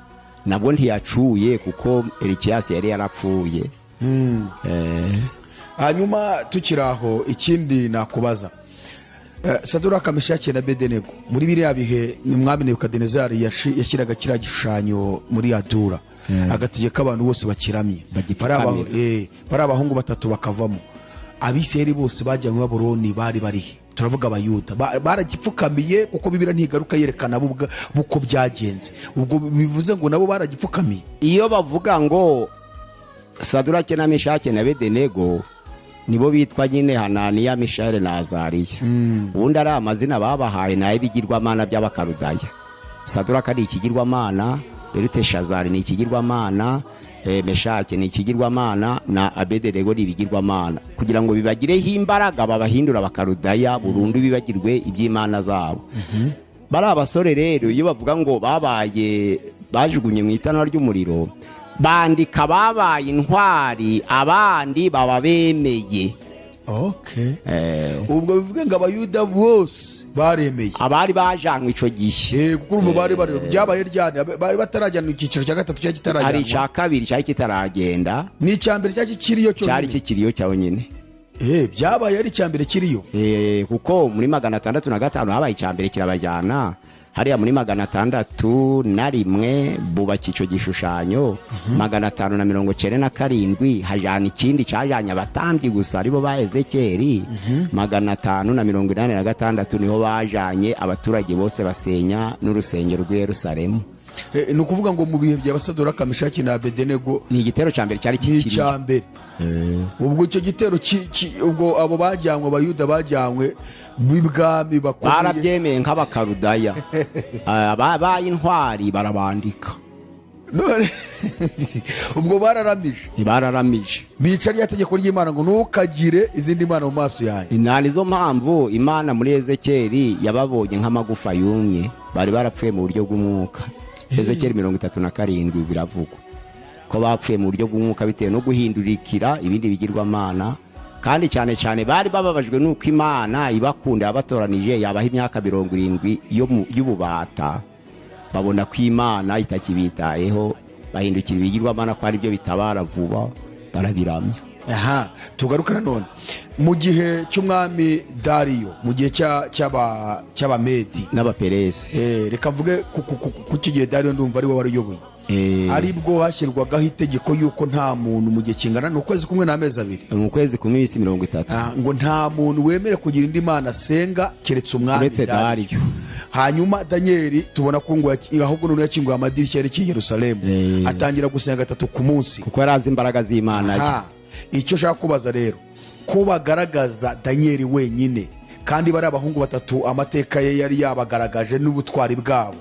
nabwo ntiyacuye kuko Elikiyasi yari yarapfuye. hanyuma tukiri aho, ikindi nakubaza, Saduraka, Meshaki na Abedenego muri biriya bihe ni umwami Nebukadinezari yashyiraga kiriya gishushanyo muri Adura, agategeka abantu bose bakiramye, bari abahungu batatu bakavamo. Abisirayeli bose bajyanywe i Babuloni bari barihe? Turavuga Abayuda baragipfukamiye, kuko Bibiliya ntigaruka yerekana uko byagenze. Ubwo bivuze ngo nabo baragipfukamiye. Iyo bavuga ngo Saduraka na Meshaki na Abedenego nibo bitwa nyine Hananiya, Mishaeli na Azariya. Ubundi ari amazina babahaye nayo ibigirwamana by'Abakarudaya. Saduraka ni ikigirwamana, Beluteshazari ni ikigirwamana, Meshaki ni ikigirwamana, na Abedenego ni ibigirwamana, kugira ngo bibagireho imbaraga babahindura Abakarudaya burundu, bibagirwe iby'imana zabo. Bari abasore rero iyo bavuga ngo bajugunye mu itanura ry'umuriro, bandika babaye intwari, abandi baba bemeye. Ubwo bivuga ngo Abayuda bose baremeye, abari bajanywe ico gihe. kuko urumva byabaye ryane, bari batarajyana icyiciro cya gatatu cyari kitarajyanwa. Hari icya kabiri cyari kitaragenda, ni icya mbere cyari kikiriyo cyo cyari kikiriyo cyawe nyine. Byabaye ari icya mbere kiriyo, kuko muri 605 habaye icya mbere kirabajyana. Hariya muri 601 bubaka ico gishushanyo. 597 hajana ikindi cyajanye abatambyi gusa aribo ba Ezekeri. 586 niho bajanye abaturage bose basenya n'urusengero rw'i Yerusalemu. ni ukuvuga ngo mu bihe bya Saduraka, Meshaki na Abedenego ni igitero cya mbere cyari kikiriyo. Ubwo icyo gitero ubwo abo bajyanywe, Abayuda bajyanywe b'ibwami bakomeye, barabyemeye nk'Abakarudaya. Babaye intwari barabandika. ubwo bararamije bica rya tegeko ry'Imana ngo ntukagire izindi mana mu maso yanjye. Nizo mpamvu Imana muri Ezekeri yababonye nk'amagufa yumye, bari barapfuye mu buryo bw'umwuka. Ezekeri 37 biravugwa ko bapfuye mu buryo bw'umwuka bitewe no guhindurikira ibindi bigirwamana, kandi cyane cyane bari bababajwe n'uko Imana ibakunda yabatoranije, yabaha imyaka 70 y'ububata. Babona ko Imana itakibitayeho, bahindukira ibigirwamana ko ari byo bitabara vuba, barabiramya. Tugaruka none mu gihe cy'umwami Dariyo, mu gihe cy'Abamedi n'Abaperesi. Reka mvuge ku gihe Dariyo ndumva ari we wari uyoboye, aribwo hashyirwagaho itegeko yuko nta muntu mu gihe kingana n'ukwezi kumwe n'amezi 2, mu kwezi kumwe iminsi 30, ngo nta muntu wemere kugira indi mana asenga keretse umwami Dariyo. Hanyuma Daniel tubona ko ngo ahubwo none yakinguye amadirishya yerekeye Yerusalemu, atangira gusenga 3 ku munsi, kuko yarazi imbaraga z'Imana ye. Icyo shaka kubaza rero, ko bagaragaza Daniel wenyine kandi bari abahungu batatu amateka ye yari yabagaragaje n'ubutwari bwabo,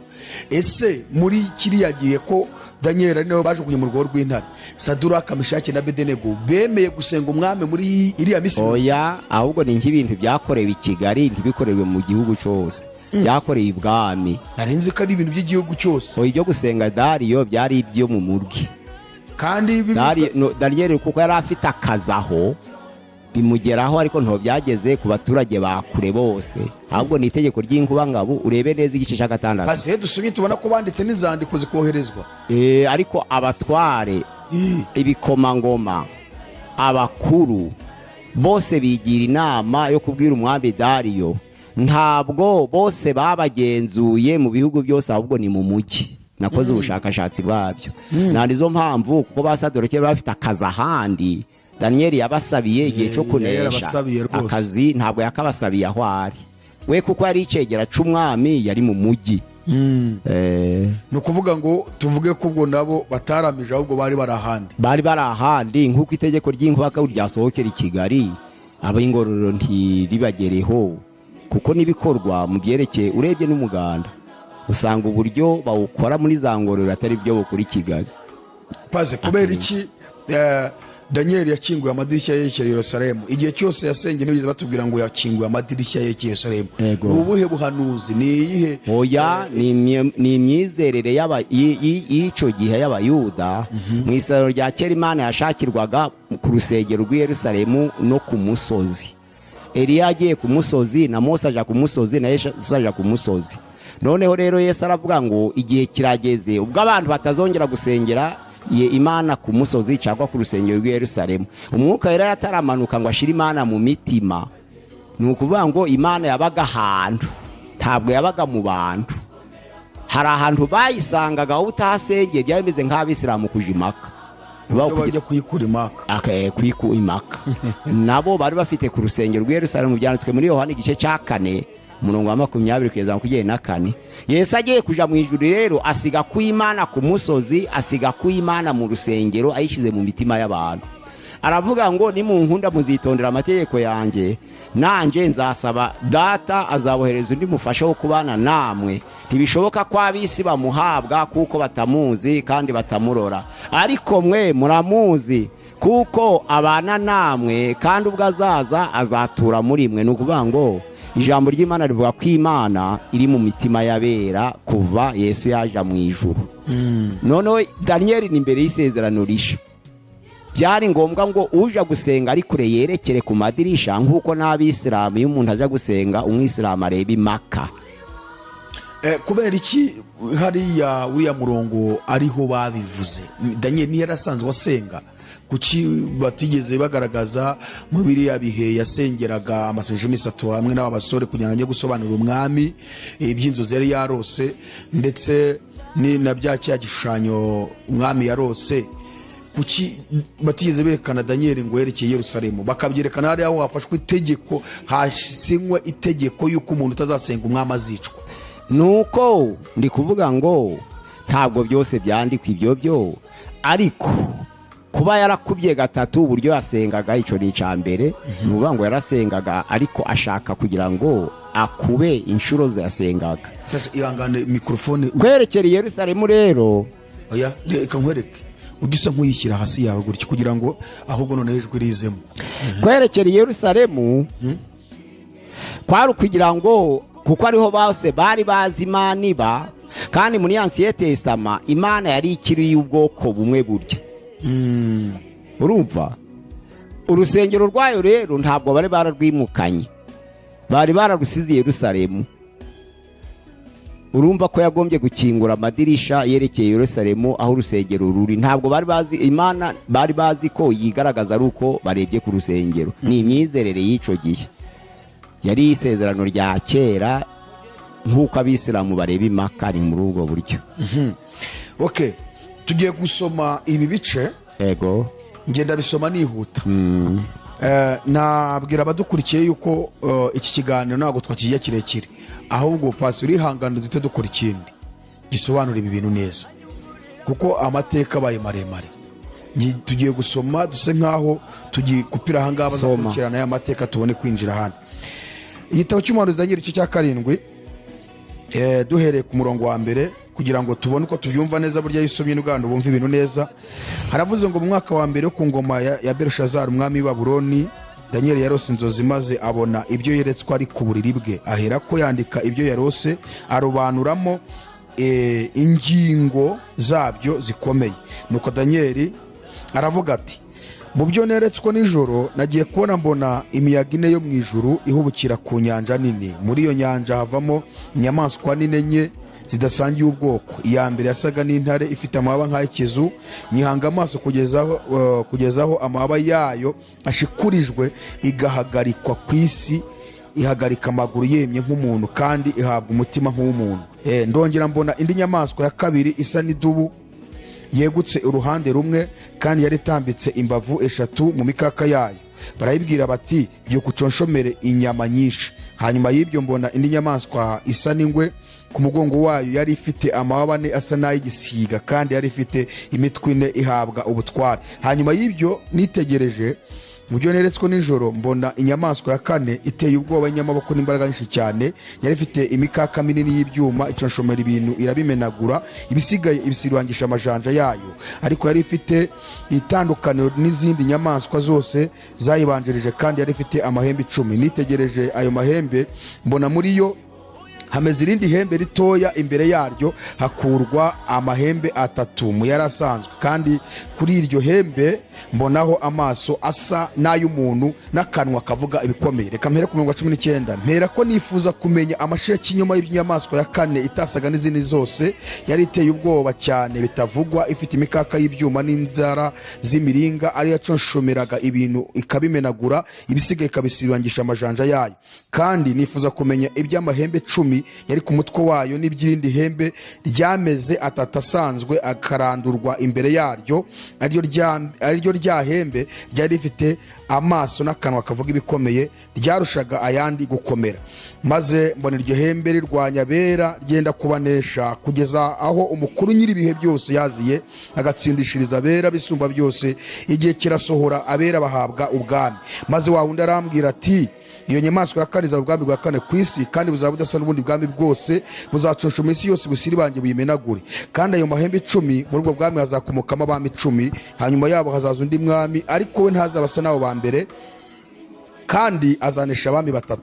ese muri kiriya gihe ko Daniel ari nawe baje mu rwego rw'intare, Saduraka, Meshaki na Abedenego bemeye gusenga umwami muri iriya Misiri? Oya, ahubwo ni nk'ibintu byakorewe i Kigali, ntibikorewe mu gihugu cyose. Byakoreye ibwami. Narinzi ko ari ibintu by'igihugu cyose. Ibyo gusenga Dariyo byari ibyo mu murwi. Kandi Daniel kuko yari afite akazi aho, bimugeraho ariko nto byageze ku baturage bakure bose, ahubwo ni itegeko ry'inkubangabo. Urebe neza igice cya 6. Hasi dusubye tubona ko banditse n'izandiko zikoherezwa. Ariko abatware, ibikomangoma, abakuru bose bigira inama yo kubwira umwami Dariyo. Ntabwo bose babagenzuye mu bihugu byose, ahubwo ni mu mujyi. Nakoze ubushakashatsi bwabyo. Nizo mpamvu kuko basadoreke bafite akazi ahandi, Daniel yabasabiye igihe cyo kunesha akazi, ntabwo yakabasabiye aho ari we, kuko yari icegera c'umwami, yari mu mujyi. ni ukuvuga ngo tuvuge ko ubwo nabo bataramije ahubwo bari bari ahandi nk'uko itegeko ry'inkubaka ryasohokera i Kigali ab'ingororero ntiribagereho, kuko n'ibikorwa mu byerekeye urebye n'umuganda usanga uburyo bawukora muri za ngororero atari byo bukuri Kigali. Paze kubera iki Daniel yakinguye amadirishya yerekeye Yerusalemu? Igihe cyose yasengeye ntibigeze batubwira ngo yakinguye amadirishya yerekeye Yerusalemu. Ni ubuhe buhanuzi? Ni iyihe? Oya, ni imyizerere y'icyo gihe y'Abayuda. Mu isaro rya kera Imana yashakirwaga ku rusengero rw'i Yerusalemu no ku musozi. Eliya agiye ku musozi na Mose aja ku musozi na Yesu aja ku musozi. Noneho rero Yesu aravuga ngo igihe kirageze ubwo abantu batazongera gusengera Imana ku musozi cyangwa ku rusengero rw'i Yerusalemu. Umwuka wera yataramanuka ngo ashire Imana mu mitima. Ni ukuvuga ngo Imana yabaga ahantu, ntabwo yabaga mu bantu. Hari ahantu bayisangaga aho utahasengeye byari bimeze nk'Abisilamu kuja Imaka. Bajya kuyikura Imaka. Kuyikura Imaka. Nabo bari bafite ku rusengero rw'i Yerusalemu, byanditswe muri Yohana igice cya 4 umurongo wa 20 kugeza ku 24. Yesu agiye kuja mu ijuru rero asiga ku Imana ku musozi, asiga ku Imana mu rusengero ayishize mu mitima y'abantu. Aravuga ngo nimunkunda muzitondera amategeko yanjye, nanje nzasaba Data azabohereza undi mufasha wo kubana namwe. Ntibishoboka ko abisi bamuhabwa kuko batamuzi kandi batamurora, ariko mwe muramuzi kuko abana namwe kandi ubwo azaza azatura muri mwe. Nukuvuga ngo ijambo ry'Imana rivuga ko Imana iri mu mitima y'abera kuva Yesu yaja mu ijuru. Noneho Daniel ni imbere y'isezerano risha. Byari ngombwa ngo uja gusenga ari kure yerekere ku madirisha, nk'uko n'Abisilamu iyo umuntu aja gusenga umwisilamu areba Imaka. Kubera iki hariya uriya murongo ariho babivuze? Daniel ni yarasanzwe asenga, kuki batigeze bagaragaza mu biriya bihe yasengeraga amasengesho misatu hamwe n'abasore kugira ngo ajye gusobanura umwami iby'inzozi yari yarose, ndetse ni na bya cya gishushanyo umwami yarose? Kuki batigeze berekana Daniel ngo yerekeye Yerusalemu, bakabyerekana hariya aho hafashwe itegeko, hasinywe itegeko y'uko umuntu utazasenga umwami azicwa? Nuko ndi kuvuga ngo ntabwo byose byandikwa ibyo byo, ariko kuba yarakubye gatatu uburyo yasengaga icyo ni icyambere. Nuvuga ngo yarasengaga ariko ashaka kugira ngo akube inshuro zasengaga. Ihangane mikrofone kwerekera Yerusalemu rero. Oya reka nkwereke ugisa nkuyishyira hasi yawe gutyo kugira ngo ahubwo none ijwi rizemo. Kwerekera Yerusalemu kwari kugira ngo, kuko ariho bose bari bazi Imana iba, kandi muri Ancien Testament Imana yari ikiri y'ubwoko bumwe burya. Urumva urusengero rwayo rero ntabwo bari bararwimukanye, bari bararusize Yerusalemu. Urumva ko yagombye gukingura amadirisha yerekeye Yerusalemu aho urusengero ruri. Ntabwo bari bazi Imana, bari bazi ko yigaragaza ari uko barebye ku rusengero. Ni imyizerere y'icyo gihe, yari isezerano rya kera nk'uko Abisilamu bareba Imaka, ni muri ubwo buryo. Okay, tugiye gusoma ibi bice. Yego, ngenda bisoma nihuta. Nabwira abadukurikiye yuko iki kiganiro ntabwo twakigiye kirekire, ahubwo pasi urihangana dute dukora ikindi gisobanura ibi bintu neza, kuko amateka abaye maremare. Tugiye gusoma duse nkaho tugikupira ahangaha bazakurikirana aya mateka tubone kwinjira hano. Igitabo cy'umuhanuzi Daniel igice cya 7 duhereye ku murongo wa mbere kugira ngo tubone uko tubyumva neza. Burya yisomye n'ubwandu bumva ibintu neza. Haravuze ngo mu mwaka wa mbere ku ngoma ya Belushazari umwami w'i Babuloni, Daniel yarose inzozi maze abona ibyo yeretswe ari ku buriri bwe. Ahera ko yandika ibyo yarose, arobanuramo ingingo zabyo zikomeye. Nuko Daniel aravuga ati, mu byo neretswe nijoro nagiye kubona mbona imiyaga ine yo mu ijuru ihubukira ku nyanja nini. Muri iyo nyanja havamo inyamaswa nini enye zidasangiye ubwoko. Iya mbere yasaga n'intare ifite amababa nk'ay'ikizu, nyihanga amaso kugezaho amababa yayo ashikurijwe, igahagarikwa ku isi, ihagarika amaguru yemye nk'umuntu kandi ihabwa umutima nk'uw'umuntu. Ndongera mbona indi nyamaswa ya kabiri isa n'idubu yegutse uruhande rumwe, kandi yari itambitse imbavu 3 mu mikaka yayo. Barayibwira bati, byuka uconshomere inyama nyinshi. Hanyuma y'ibyo mbona indi nyamaswa isa n'ingwe ku mugongo wayo yari ifite amababa ane asa n'ay'igisiga, kandi yari ifite imitwe ine ihabwa ubutware. Hanyuma y'ibyo nitegereje mu byo neretswe nijoro, mbona inyamaswa ya kane iteye ubwoba, y'inyamaboko n'imbaraga nyinshi cyane, yari ifite imikaka minini y'ibyuma, iconshomera ibintu irabimenagura, ibisigaye ibisibangisha amajanja yayo. Ariko yari ifite itandukaniro n'izindi nyamaswa zose zayibanjirije, kandi yari ifite amahembe 10. Nitegereje ayo mahembe, mbona muri yo hameze irindi hembe ritoya, imbere yaryo hakurwa amahembe 3 mu yari asanzwe, kandi kuri iryo hembe mbonaho amaso asa n'ay'umuntu n'akanwa kavuga ibikomeye. Reka mpere ku 19. Mpera ko nifuza kumenya amashira y'ikinyoma y'inyamaswa ya kane itasaga n'izindi zose, yari iteye ubwoba cyane bitavugwa, ifite imikaka y'ibyuma n'inzara z'imiringa, ari yaconshomeraga ibintu ikabimenagura, ibisigaye ikabisibangisha amajanja yayo. Kandi nifuza kumenya iby'amahembe 10 yari ku mutwe wayo, n'iby'irindi hembe ryameze 3 asanzwe akarandurwa imbere yaryo, ariryo rya hembe ryari rifite amaso n'akanwa kavuga ibikomeye, ryarushaga ayandi gukomera. Maze mbona iryo hembe rirwanya abera, ryenda kubanesha, kugeza aho umukuru nyir'ibihe byose yaziye agatsindishiriza abera bisumba byose. Igihe kirasohora, abera bahabwa ubwami. Maze wa wundi arambwira ati, iyo nyamaswa ya kane izaba ubwami bwa kane ku isi, kandi buzaba budasa n'ubundi bwami bwose, buzacunshuma isi yose, busiribange buyimenagure. Kandi ayo mahembe 10, muri ubwo bwami hazakomokamo abami 10, hanyuma yabo hazaza undi mwami, ariko we ntazaba asa n'abo ba mbere, kandi azanesha abami 3.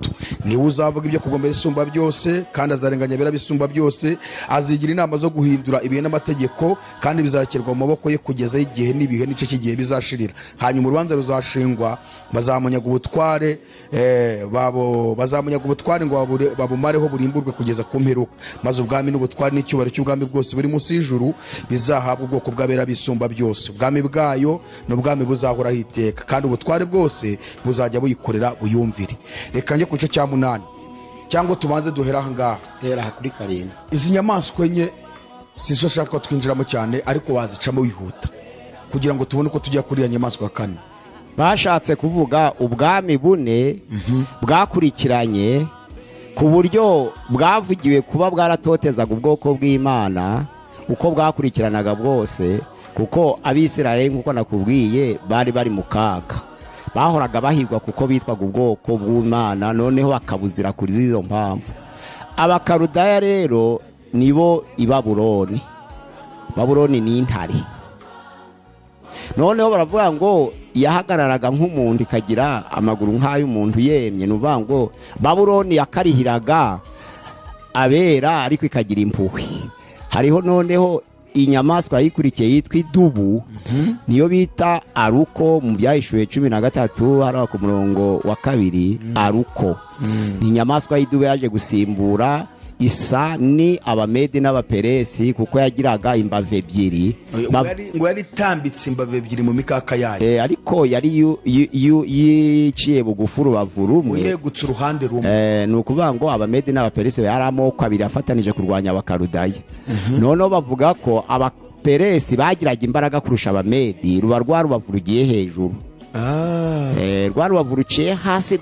Niwe uzavuga ibyo kugomera isumba byose, kandi azarenganya abera bisumba byose, azigira inama zo guhindura ibihe n'amategeko, kandi bizarekerwa mu maboko ye kugeza igihe n'ibihe n'ice cy'igihe bizashirira. Hanyuma urubanza ruzashingwa, bazamunyaga ubutware ngo babumareho burimburwe kugeza ku mperuka. Maze ubwami n'ubutware n'icyubahiro cy'ubwami bwose buri munsi y'ijuru bizahabwa ubwoko bw'abera bisumba byose. Ubwami bwayo n'ubwami buzahoraho iteka, kandi ubutware bwose buzajya buyikorera buyumvire. Reka njye ku gice cya 8, cyangwa tubanze duhera aha ngaha. Hera kuri 7. Izi nyamaswa enye sizo nshaka ko twinjiramo cyane, ariko wazicamo wihuta kugira ngo tubone uko tujya kuri ya nyamaswa ya kane. Bashatse kuvuga ubwami 4 bwakurikiranye, ku buryo bwavugiwe kuba bwaratotezaga ubwoko bw'Imana uko bwakurikiranaga bwose, kuko Abisirayeli nk'uko nakubwiye bari mu kaga, bahoraga bahirwa kuko bitwaga ubwoko bw'Imana, noneho bakabuzira kuri izo mpamvu. Abakarudaya rero nibo i Babuloni. Babuloni ni intare. Noneho baravuga ngo yahagararaga nk'umuntu ikagira amaguru nk'ay'umuntu yemye, nuvuga ngo Babuloni yakarihiraga abera ariko ikagira impuhwe. Hariho noneho inyamaswa yikurikiye yitwa idubu, niyo bita aruko mu Byahishuwe 13 hariho ku murongo wa 2. Aruko ni inyamaswa y'idubu yaje gusimbura isa ni Abamedi n'Abaperesi, kuko yagiraga imbavu 2. Ngo yari tambitse imbavu 2 mu mikaka yayo, ariko yari yiciye bugufi urubavu rumwe, yegutse uruhande rumwe. Ni ukuvuga ngo Abamedi n'Abaperesi yari amoko 2 afatanije kurwanya Abakarudaya. Noneho bavuga ko Abaperesi bagiraga imbaraga kurusha Abamedi, ruba rwa rubavu rugiye hejuru. Rwa rubavu ruciye hasi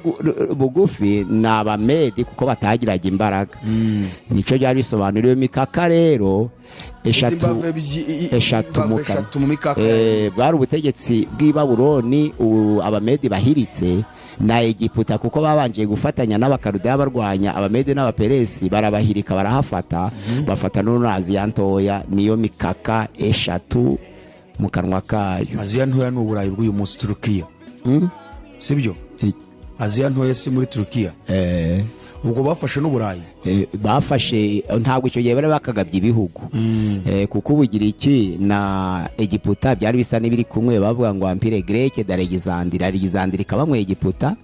bugufi ni Abamedi, kuko batagiraga imbaraga. Nicyo byari bisobanuriwe. Mikaka rero eshatu mu mikaka bwari ubutegetsi bw'i Babuloni Abamedi bahiritse na Egiputa, kuko babanje gufatanya n'Abakarudaya barwanya Abamedi n'Abaperesi, barabahirika barahafata, bafata n'Aziya ntoya. Niyo mikaka 3 mu kanwa kayo. Aziya ntoya ni Uburayi bw'uyu munsi, Turukiya. Sibyo? Aziya ntoya si muri Turukiya. Ubwo bafashe n'Uburayi. Bafashe, ntabwo icyo gihe bari bakagabye ibihugu. Kuko Ubugiriki na Egiputa byari bisa n'ibiri kumwe, bavuga ngo Empire Grec d'Alexandrie ikaba mu Egiputa.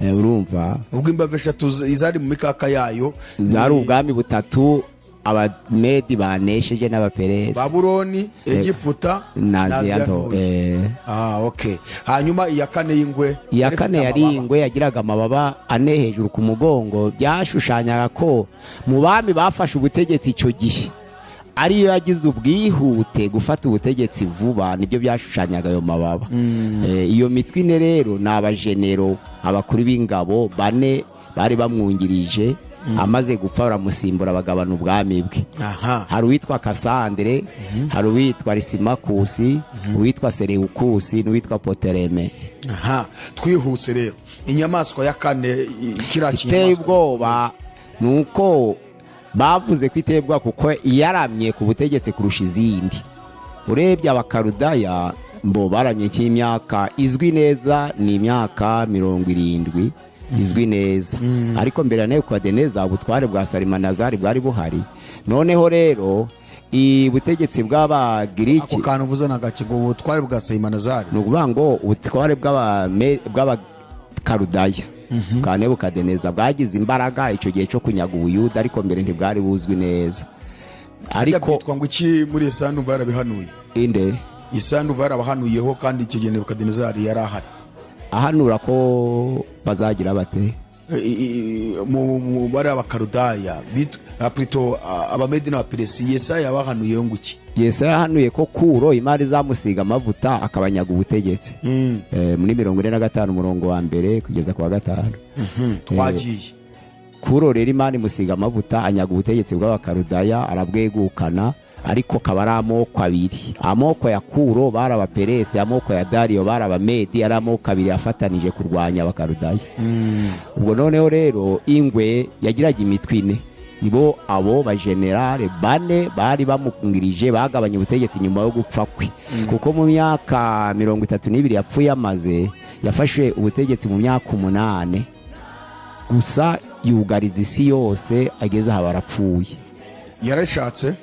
Urumva? Ubwo imbavu 3 izari mu mikaka yayo zari ubwami 3 Abamedi banesheje n'Abaperesi, Babuloni, Egiputa na Aziya ntoya. Okay. Hanyuma iya kane y'ingwe, yari ingwe, yagiraga amababa 4 hejuru ku mugongo. Byashushanyaga ko mu bami bafashe ubutegetsi icyo gihe ariyo yagize ubwihute gufata ubutegetsi vuba, nibyo byashushanyaga ayo mababa. Iyo mitwe 4 rero ni abajenero, abakuru b'ingabo 4 bari bamwungirije, amaze gupfa baramusimbura bagabana ubwami bwe. aha Hari uwitwa Kasandre, hari uwitwa Lisimakusi, uwitwa Seleukusi n'uwitwa Potereme. aha twihuse rero inyamaswa ya kane kiriya Iteye kinyamaswa ubwoba nuko bavuze ko iteye ubwoba kuko yaramye ku butegetsi kurusha izindi. Urebye abakarudaya mbo baramye cy'imyaka izwi neza ni imyaka 70 izwi neza, ariko mbere ya Nebukadineza ubutware bwa Salimanazari bwari buhari. Noneho rero ubutegetsi bw'Abagiriki, ako kantu uvuze nagakigo ubutware bwa Salimanazari ni ukuvuga ngo ubutware bw'Abakarudaya bwa Nebukadineza bwagize imbaraga icyo gihe cyo kunyaga Ubuyuda, ariko mbere ntibwari buzwi neza. Ariko byitwa ngo iki muri Isandu barabihanuye inde Isandu barabahanuyeho kandi icyo gihe Nebukadinezari yari ahari ahanura ko bazagira bate mu bari abakarudaya plutôt abamedi n'abaperesi. Yesaya yabahanuyeho ngo iki? Yesaya yahanuye ko Kuro imari zamusiga amavuta akabanyaga ubutegetsi muri 45 umurongo wa mbere kugeza ku wa 5. Twagiye Kuro rero imana imusiga amavuta anyaga ubutegetsi bw'abakarudaya arabwegukana, ariko kaba ari amoko abiri. Amoko ya Kuro bari abaperesi, amoko ya Dariyo bari abamedi, ari amoko abiri yafatanije kurwanya abakarudaya. Ubwo noneho rero ingwe yagiraga imitwe ine, nibo abo bajenerale bane bari bamukungirije bagabanya ubutegetsi nyuma yo gupfa kwe, kuko mu myaka 32 yapfuye amaze yafashe ubutegetsi mu myaka 8 gusa yugariza isi yose ageze aha barapfuye. yarashatse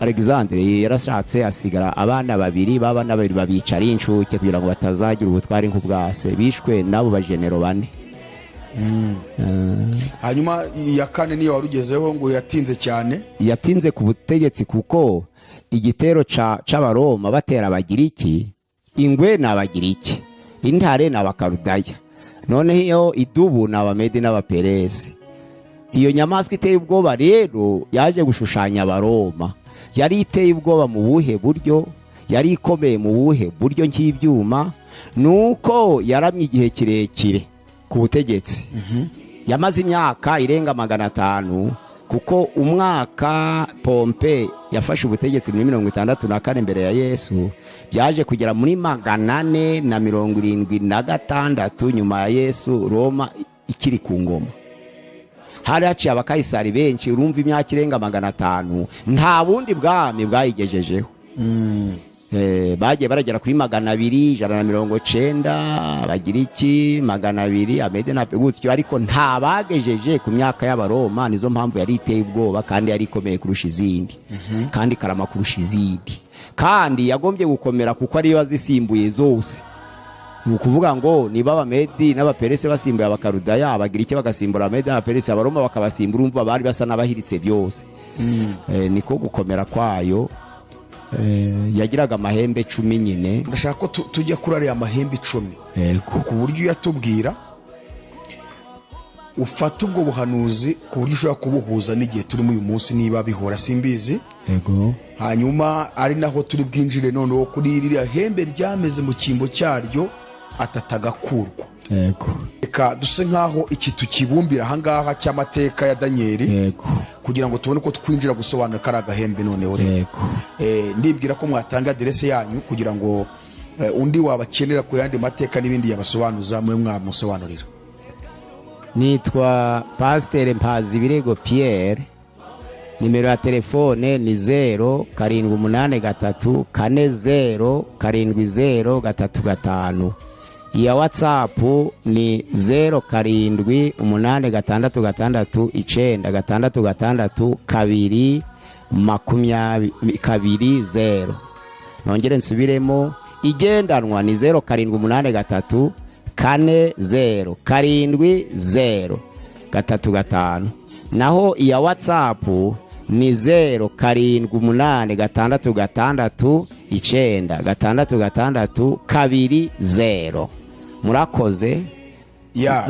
Alexandre yarashatse asigara abana babiri babicara inshuke kugira ngo batazagira ubutware nk'ubwase, bishwe nabo bajenero bane. hanyuma ya kane niyo warugezeho ngo yatinze cyane. Yatinze ku butegetsi kuko igitero c'abaroma batera Abagiriki, ingwe n'Abagiriki, intare n'Abakarudaya, noneho iyo idubu n'Abamedi n'Abaperesi. Iyo nyamaswa iteye ubwoba rero yaje gushushanya Abaroma. Yari iteye ubwoba mu buhe buryo? Yari ikomeye mu buhe buryo nk'ibyuma? Nuko yaramye igihe kirekire ku butegetsi. Yamaze imyaka irenga 500, kuko umwaka Pompe yafashe ubutegetsi muri 64 mbere ya Yesu, byaje kugera muri 476 nyuma ya Yesu, Roma ikiri ku ngoma. Hari haciye abakayisari benshi, urumva imyaka irenga 500 nta bundi bwami bwayigejejeho. Bagiye baragera kuri 200, 190, Abagiriki 200, Amede na Pegutyo, ariko nta bagejeje ku myaka y'Abaroma. Nizo mpamvu yari iteye ubwoba kandi yari ikomeye kurusha izindi, kandi karama kurusha izindi, kandi yagombye gukomera kuko ariyo azisimbuye zose. Ni ukuvuga ngo niba Abamedi n'Abaperesi basimbuye Abakarudaya, Abagiriki bagasimbura Abamedi n'Abaperesi, Abaroma bakabasimbura, urumva bari basa n'abahiritse byose. Niko gukomera kwayo. Yagiraga amahembe 10 nyine. Ndashaka ko tujya kuri ariya mahembe 10 ku buryo yatubwira ufata ubwo buhanuzi ku buryo ushobora kubuhuza n'igihe turimo uyu munsi, niba bihora simbizi. Hanyuma ari naho turi bwinjire noneho kuri iriya hembe ryameze mu kimbo cyaryo atatagakurwa. Reka duse nkaho iki tukibumbira ahangaha cy'amateka ya Danieli, kugira ngo tubone ko twinjira gusobanura kari agahembe noneho. Ndibwira ko mwatanga adresse yanyu kugira ngo undi wabakenera ku yandi mateka n'ibindi yabasobanuza mwe mwamusobanurira. Nitwa Pasteur Mpazibirego Pierre. Nimero ya telefone ni 0783407035. Iya WhatsApp ni 0786696220. Nongere nsubiremo, igendanwa ni 0783407035. Naho iya WhatsApp ni 0786696220. Murakoze.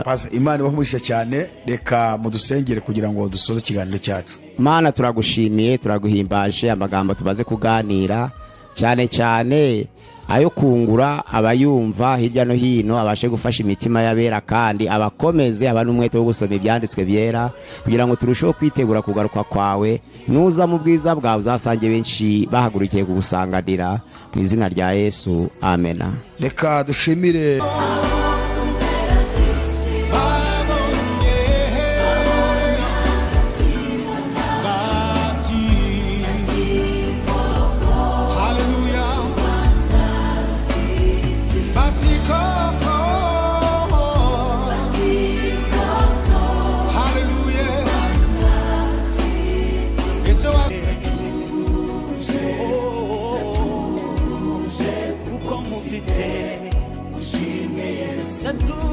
Pasa Imana ibamuhisha cyane. Reka mudusengere kugira ngo dusoze ikiganiro cyacu. Mana turagushimiye, turaguhimbaje amagambo tubaze kuganira, cyane cyane ayo kungura abayumva hirya no hino, abashe gufasha imitima y'abera, kandi abakomeze aba n'umwete wo gusoma ibyanditswe byera, kugira ngo turusheho kwitegura kugaruka kwawe. Nuza mu bwiza bwawe uzasange benshi bahagurukiye kugusanganira, mu izina rya Yesu, amena. Reka dushimire uko mufite ushimye Yesu.